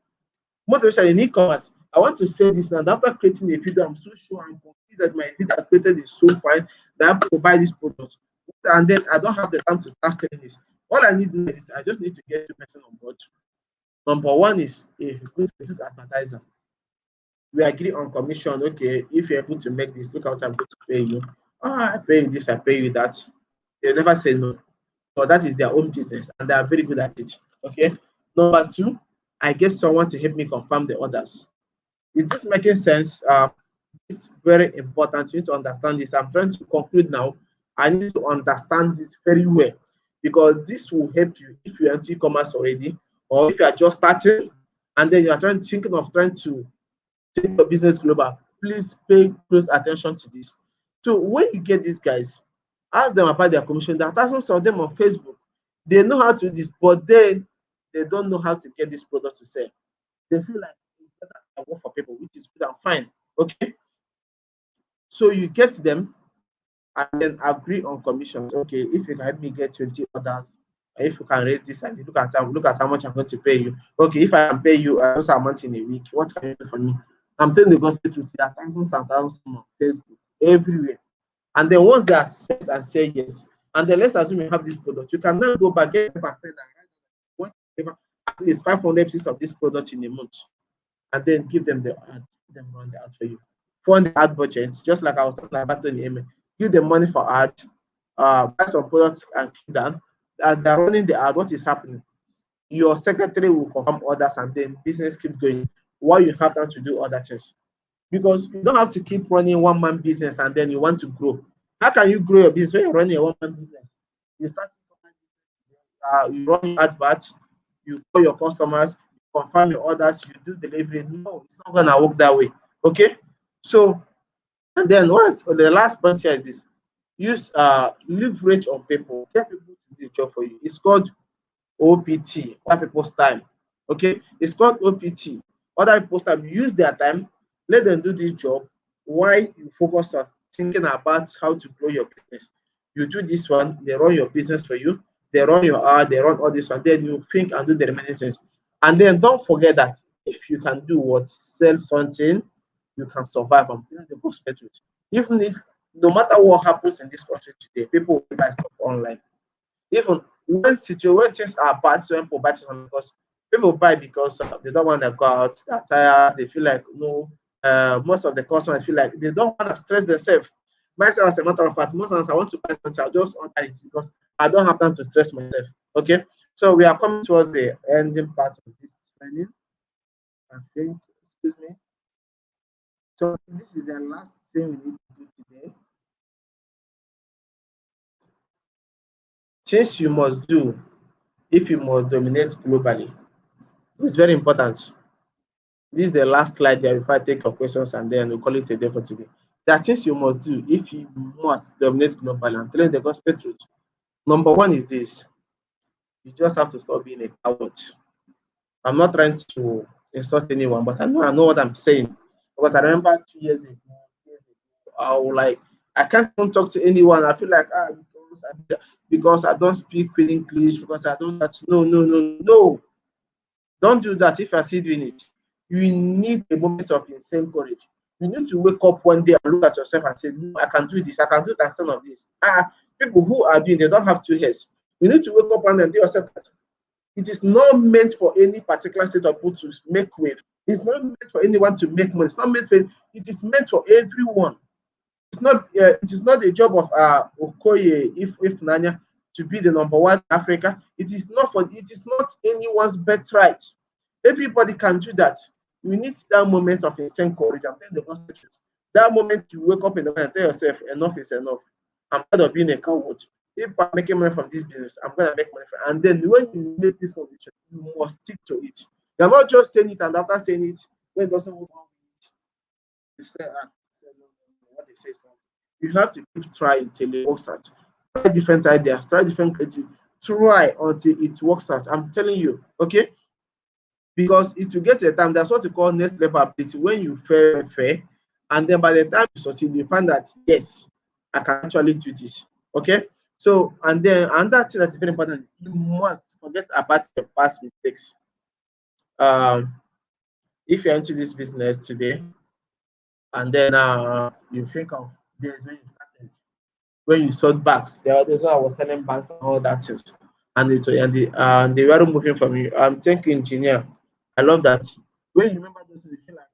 Most especially in e-commerce. I want to say this now. After creating a video, I'm so sure I'm convinced that my video I created is so fine that I have to buy this product. And then I don't have the time to start selling this. All I need is I just need to get the person on board. Number one is a good Facebook advertiser. We agree on commission. Okay, if you're able to make this, look out, I'm going to pay you. I pay you this, I pay you that. They never say no. So that is their own business, and they are very good at it. Okay. Number two, I get someone to help me confirm the orders. Is this making sense? It's very important. You need to understand this. I'm trying to conclude now. I need to understand this very well, because this will help you if you're into e-commerce already, or if you are just starting and then you are thinking of trying to take your business global. Please pay close attention to this. So when you get these guys, ask them about their commission. There are thousands of them on Facebook. They know how to do this, but then they don't know how to get this product to sell. They feel like it's better to work for people, which is good and fine. Okay. So you get them and then agree on commissions. Okay, if you can help me get 20 orders, if you can raise this and look at how much I'm going to pay you. Okay, if I can pay you those amount in a week, what can you do for me? I'm telling the gospel truth. There are thousands and thousands on Facebook everywhere. And then once they accept and say yes, and then let's assume you have this product, you can now go back, get paper pen and write at least 500 pieces of this product in a month, and then give them the ad, them run the ad for you. Fund the ad budget, just like I was talking about in the email. Give them money for ad, buy some products and keep them. As they're running the ad, what is happening? Your secretary will confirm orders, and then business keep going while you have time to do other things. Because you don't have to keep running one-man business and then you want to grow. How can you grow your business when you're running a one-man business? You start, you run your adverts, you call your customers, you confirm your orders, you do delivery. No, it's not gonna work that way. Okay. So, and then once the last point here is this: use leverage on people. Get people to do the job for you. It's called OPT, other people's time. Okay, it's called OPT. Other people's time. Use their time, let them do this job while you focus on thinking about how to grow your business. You do this one, they run your business for you, they run your ad, they run all this one, then you think and do the remaining things. And then don't forget that if you can do what, sell something, you can survive and build the gospel truth. Even if no matter what happens in this country today, people will buy stuff online. Even when things are bad, so people buy something because people buy because they don't want to go out, they're tired, they feel like no. Most of the customers feel like they don't want to stress themselves. Myself, as a matter of fact, most times I want to buy something, I'll just order it because I don't have time to stress myself. Okay, so we are coming towards the ending part of this training. I think, excuse me. So this is the last thing we need to do today. Things you must do if you must dominate globally. It's very important. This is the last slide there before I take your questions and then we'll call it a day for today. There are things you must do if you must dominate globally. I'm telling the gospel truth. Number one is this: you just have to stop being a coward. I'm not trying to insult anyone, but I know what I'm saying. Because I remember 2 years ago, I was like, I can't even talk to anyone. I feel like because I don't speak English, because I don't no. Don't do that if you're still doing it. You need a moment of insane courage. You need to wake up one day and look at yourself and say, no, I can do this, I can do that, some of this. People who are doing, they don't have 2 years. You need to wake up one day and tell yourself that It is not meant for any particular set of people to make wave. It's not meant for anyone to make money. It's not meant for. It is meant for everyone. It's not. It is not the job of Okoye if Nanya to be the number one in Africa. It is not for. It is not anyone's birthright. Everybody can do that. You need that moment of insane courage. I'm telling the honest truth. That moment you wake up in the morning and tell yourself, enough is enough. I'm tired of being a coward. If I'm making money from this business, I'm gonna make money from it. And then when you make this condition, you must stick to it. You're not just saying it and after saying it, when it doesn't work out, you say, what they say is wrong. You have to keep trying till it works out. Try different ideas, try different creative, try until it works out. I'm telling you, okay? Because it will get a time, that's what you call next level ability. When you fail, and then by the time you succeed, you find that yes, I can actually do this. Okay. So, and then another thing that's very important, you must forget about the past mistakes. If you're into this business today, and then you think of days when you started, when you sold bags, there was when I was selling bags and all that things, and they were moving from you. I'm thinking engineer. I love that. When you remember those, you feel like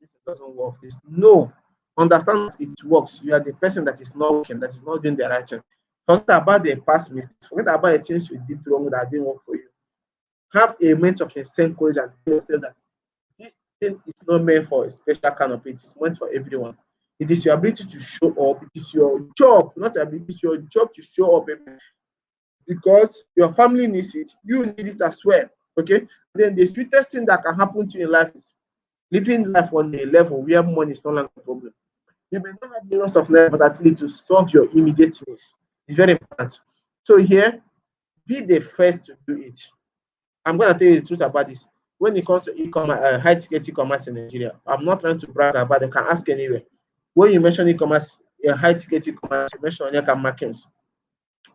this doesn't work. This no, understand that it works. You are the person that is not working, that is not doing the right thing. Forget about the past mistakes. Forget about the things you did wrong that didn't work for you. Have a mental of insane courage and tell yourself that this thing is not meant for a special kind of it. It's meant for everyone. It is your ability to show up. It is your job, not ability. It is your job to show up because your family needs it. You need it as well. Okay. Then the sweetest thing that can happen to you in life is living life on a level where money is no longer a problem. You may not have millions of naira, but at least to solve your immediate needs. It's very important. So here, be the first to do it. I'm going to tell you the truth about this. When it comes to e-commerce, high-ticket e-commerce in Nigeria, I'm not trying to brag about it. You can ask anywhere. When you mention e-commerce, high-ticket e-commerce, you mention Onyekanma Markins.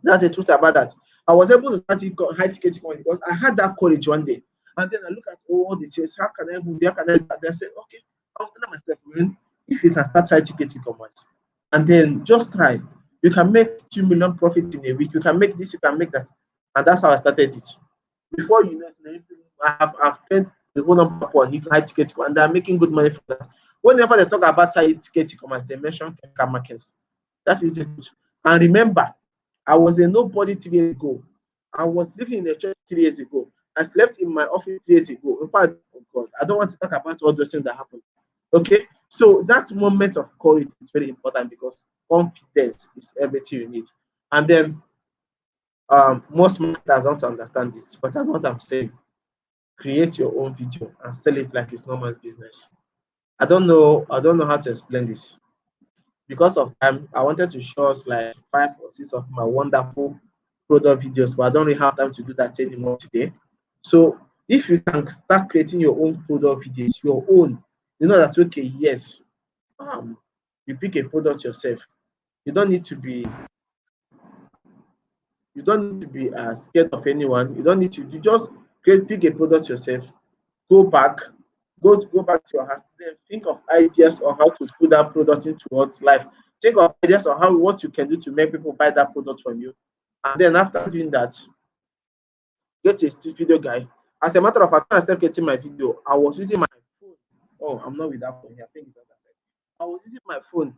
That's the truth about that. I was able to start high-ticket e-commerce because I had that courage one day. And then I look at all the things. How can I move? How can I do that? I said, okay, I'll tell myself, man, if you can start high-ticket e-commerce, and then just try. You can make 2 million profit in a week. You can make this, you can make that. And that's how I started it. Before you know, I've turned the whole number upon high ticket, and they're making good money from that. Whenever they talk about high ticket e-commerce, they mention Markins. That is it. And remember, I was a nobody 3 years ago. I was living in a church 3 years ago. I slept in my office 3 years ago. In fact, oh God, I don't want to talk about all those things that happened. Okay, so that moment of courage is very important because confidence is everything you need. And then most marketers don't understand this, but I know what I'm saying. Create your own video and sell it like it's normal business. I don't know how to explain this. Because of time, I wanted to show us like 5 or 6 of my wonderful product videos, but I don't really have time to do that anymore today. So if you can start creating your own product videos, your own, you know that okay, yes, you pick a product yourself. You don't need to be scared of anyone. You don't need to. You just pick a product yourself. Go back to your house. Then think of ideas on how to put that product into what life. Think of ideas on what you can do to make people buy that product from you. And then after doing that, get a video guy. As a matter of fact, when I started getting my video, I was using my phone. Oh, I'm not with that phone here. I think it's on that side. I was using my phone.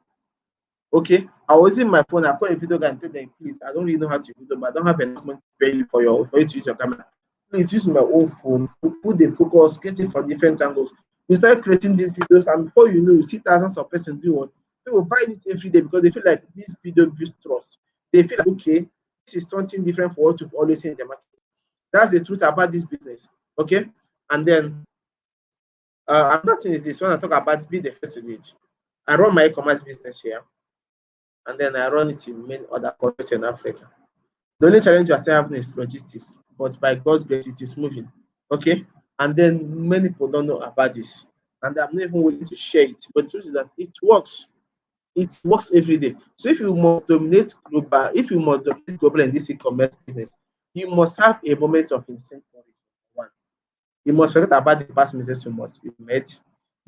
Okay, I was using my phone. I called a video guy and told them, please, I don't really know how to video, but I don't have enough money to pay you for you to use your camera. Please use my own phone, put the focus, get it from different angles. You start creating these videos, and before you know, you see thousands of persons do what? They will buy it every day because they feel like this video builds trust. They feel like, okay, this is something different for what you've always seen in the market. That's the truth about this business. Okay, and then another thing is this: when I talk about be the first to do it, I run my e-commerce business here, and then I run it in many other countries in Africa. The only challenge you are still having is logistics, but by God's grace, it is moving. Okay, and then many people don't know about this, and I'm not even willing to share it. But the truth is that it works. It works every day. So if you must dominate global, in this e-commerce business, you must have a moment of insane courage. One, you must forget about the past mistakes you made.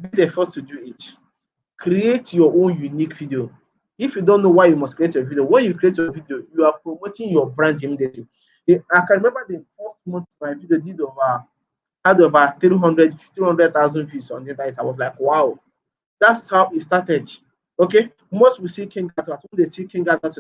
Be the first to do it. Create your own unique video. If you don't know why you must create your video, when you create your video, you are promoting your brand immediately. I can remember the first month my video had over 300,000 views on the internet. I was like, wow, that's how it started. Okay, most will see King Advert. When they see King Advert,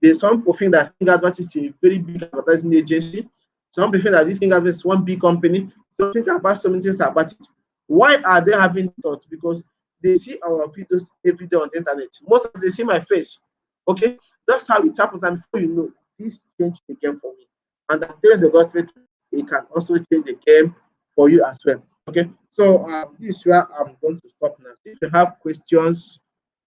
there's some people think that King Advert is a very big advertising agency. Some people think that this King Advert is one big company. So think about so many things about it. Why are they having thoughts? Because they see our videos every day on the internet. Most of them, they see my face. Okay, that's how it happens. And before you know, this changed the game for me. And I'm telling the gospel, it can also change the game for you as well. Okay, so this is where I'm going to stop now. If you have questions,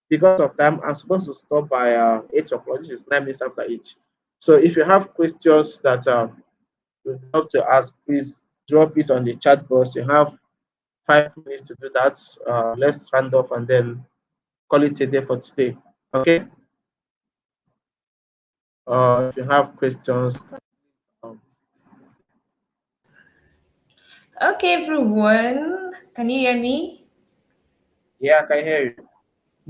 because of time, I'm supposed to stop by 8 o'clock. This is 9 minutes after 8. So if you have questions that you'd love to ask, please drop it on the chat box. You have 5 minutes to do that. Let's round off and then call it a day for today. Okay. If you have questions. Okay, everyone. Can you hear me? Yeah, I can hear you.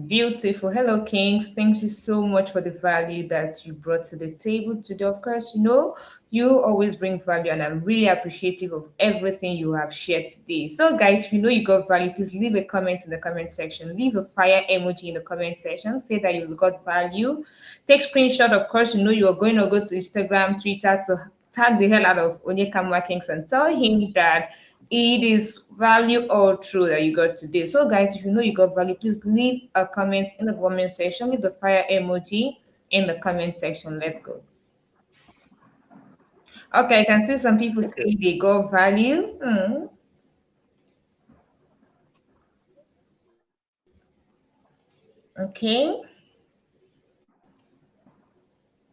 Beautiful. Hello, Kings. Thank you so much for the value that you brought to the table today. Of course, you know, you always bring value, and I'm really appreciative of everything you have shared today. So, guys, if you know you got value, please leave a comment in the comment section. Leave a fire emoji in the comment section. Say that you got value. Take screenshot. Of course, you know you are going to go to Instagram, Twitter to tag the hell out of Onyekanma Kings and tell him that it is value or true that you got today. So, guys, if you know you got value, please leave a comment in the comment section. Leave the fire emoji in the comment section. Let's go. Okay, I can see some people say they got value. Okay.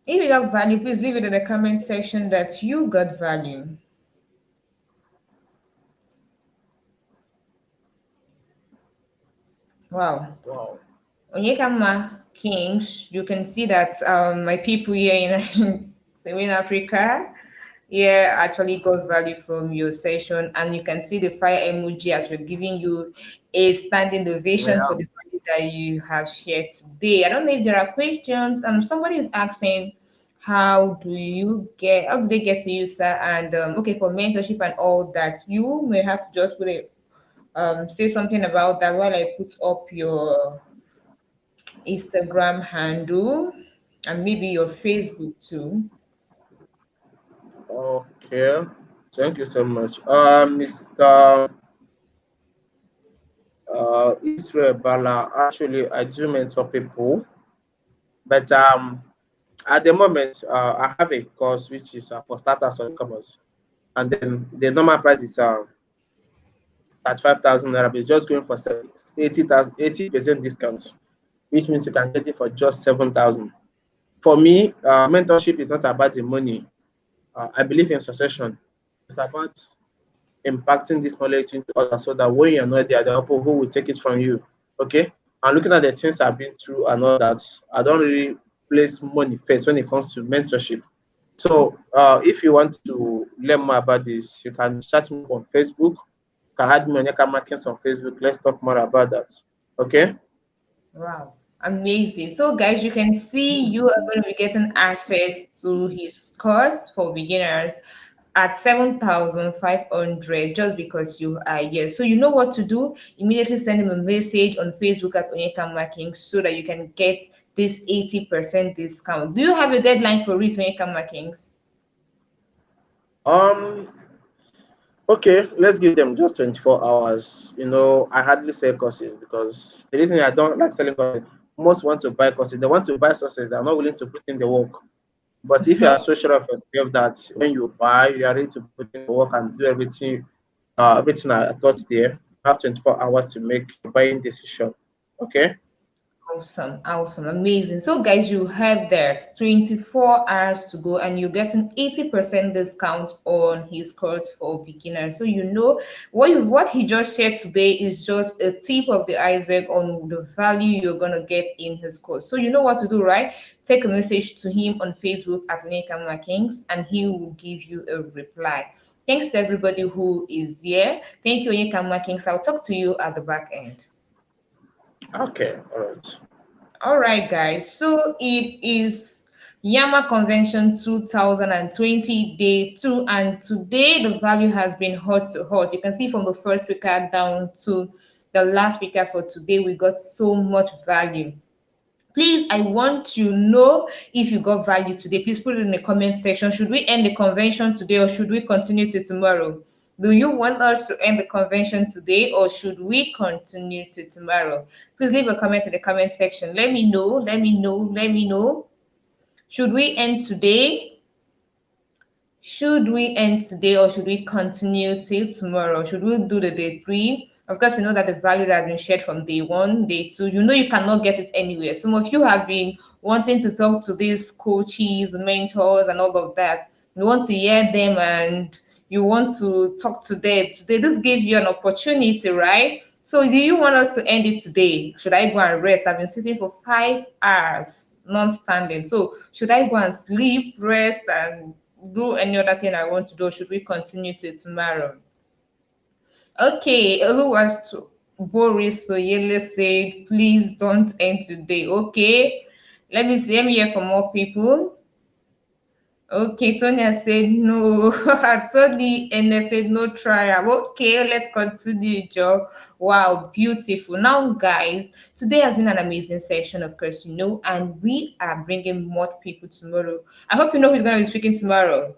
If you got value, please leave it in the comment section that you got value. Wow. Onyekanma Kings, you can see that my people here in Africa, yeah, actually got value from your session, and you can see the fire emoji as we're giving you a standing ovation for the value that you have shared today. I don't know if there are questions. Somebody is asking, how do they get to you, sir? And okay, for mentorship and all that, you may have to just say something about that while I put up your Instagram handle and maybe your Facebook too. Okay. Thank you so much. Mr. Israel Bala, actually, I do mentor people, but at the moment, I have a course which is for starters on e-commerce, and then the normal price is at 5,000 naira, but it's just going for 80% discount, which means you can get it for just 7,000. For me, mentorship is not about the money. I believe in succession. It's about impacting this knowledge into others so that when you're not there, the people who will take it from you. Okay. And looking at the things I've been through and all that, I don't really place money first when it comes to mentorship. So if you want to learn more about this, you can chat me on Facebook. You can add me on your Markins on Facebook. Let's talk more about that. Okay. Wow, amazing. So, guys, you can see you are going to be getting access to his course for beginners at 7,500 just because you are here. So, you know what to do. Immediately send him a message on Facebook at Onyekanma Kings so that you can get this 80% discount. Do you have a deadline for it, Onyekanma Kings? Okay, let's give them just 24 hours. You know, I hardly sell courses because the reason I don't like selling courses, most want to buy courses. They want to buy sources. They're not willing to put in the work. But if you are so sure of yourself that when you buy, you are ready to put in the work and do everything, everything I taught there, you have 24 hours to make a buying decision. Okay. Awesome, awesome, amazing. So, guys, you heard that 24 hours to go, and you're getting 80% discount on his course for beginners. So, you know what he just shared today is just a tip of the iceberg on the value you're gonna get in his course. So, you know what to do, right? Take a message to him on Facebook at Onyekanma Kings, and he will give you a reply. Thanks to everybody who is here. Thank you, Onyekanma Kings. I'll talk to you at the back end. Okay. All right. All right, guys. So it is YAMA Convention 2020 Day 2, and today the value has been hot to hot. You can see from the first speaker down to the last speaker for today, we got so much value. Please, I want to know if you got value today. Please put it in the comment section. Should we end the convention today or should we continue to tomorrow? Do you want us to end the convention today or should we continue to tomorrow? Please leave a comment in the comment section. Let me know, let me know, let me know. Should we end today? Should we end today or should we continue till tomorrow? Should we do the day 3? Of course, you know that the value that has been shared from day 1, day 2, you know you cannot get it anywhere. Some of you have been wanting to talk to these coaches, mentors, and all of that. You want to hear them and you want to talk to them. Today, this gave you an opportunity, right? So do you want us to end it today? Should I go and rest? I've been sitting for 5 hours non-standing. So should I go and sleep, rest, and do any other thing I want to do? Should we continue till tomorrow? Okay, otherwise, Boris Soyele said, please don't end today. Okay, let me see. Let me hear from more people. Okay, Tonya said no. Tony and I said no trial. Okay, let's continue, Joe. Wow, beautiful. Now, guys, today has been an amazing session, of course, you know, and we are bringing more people tomorrow. I hope you know who's going to be speaking tomorrow.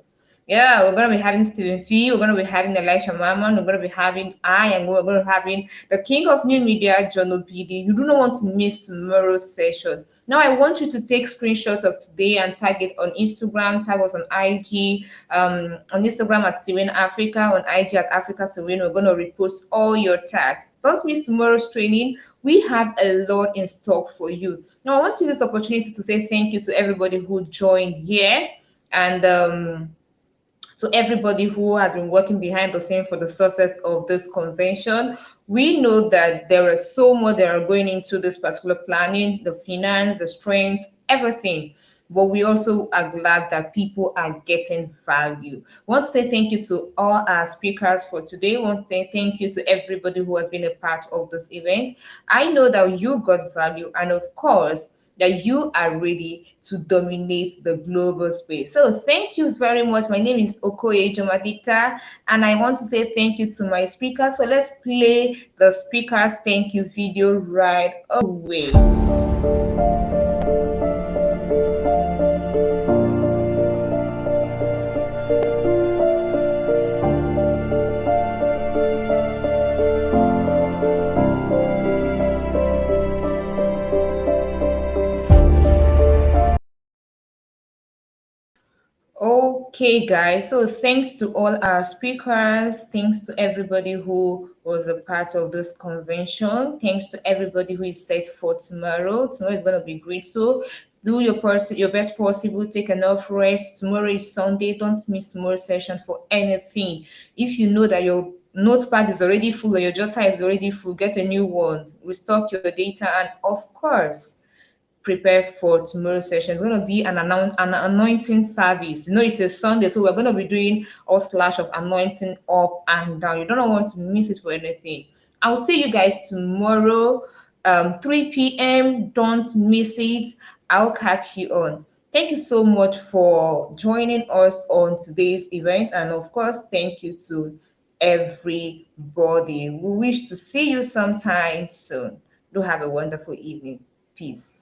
Yeah, we're going to be having Stephen Fee, we're going to be having Elisha Mammon, we're going to be having and we're going to be having the king of new media, John Obidi. You do not want to miss tomorrow's session. Now, I want you to take screenshots of today and tag it on Instagram, tag us on IG, on Instagram at Serene Africa, on IG at Africa Serene. We're going to repost all your tags. Don't miss tomorrow's training. We have a lot in stock for you. Now, I want to use this opportunity to say thank you to everybody who joined here and to everybody who has been working behind the scene for the success of this convention. We know that there is so much that are going into this particular planning, the finance, the strengths, everything. But we also are glad that people are getting value. I want to say thank you to all our speakers for today. I want to say thank you to everybody who has been a part of this event. I know that you got value, and of course, that you are ready to dominate the global space. So thank you very much. My name is Okoye Jomadita, and I want to say thank you to my speakers. So let's play the speakers thank you video right away. Okay, guys, so thanks to all our speakers, thanks to everybody who was a part of this convention, thanks to everybody who is set for tomorrow. Tomorrow is going to be great, so do your best possible, take enough rest. Tomorrow is Sunday, don't miss tomorrow's session for anything. If you know that your notepad is already full or your jotter is already full, get a new one, restock your data, and of course, prepare for tomorrow's session. It's going to be an anointing service. You know, it's a Sunday, so we're going to be doing all slash of anointing up and down. You don't want to miss it for anything. I'll see you guys tomorrow, 3 p.m. Don't miss it. I'll catch you on. Thank you so much for joining us on today's event. And of course, thank you to everybody. We wish to see you sometime soon. Do have a wonderful evening. Peace.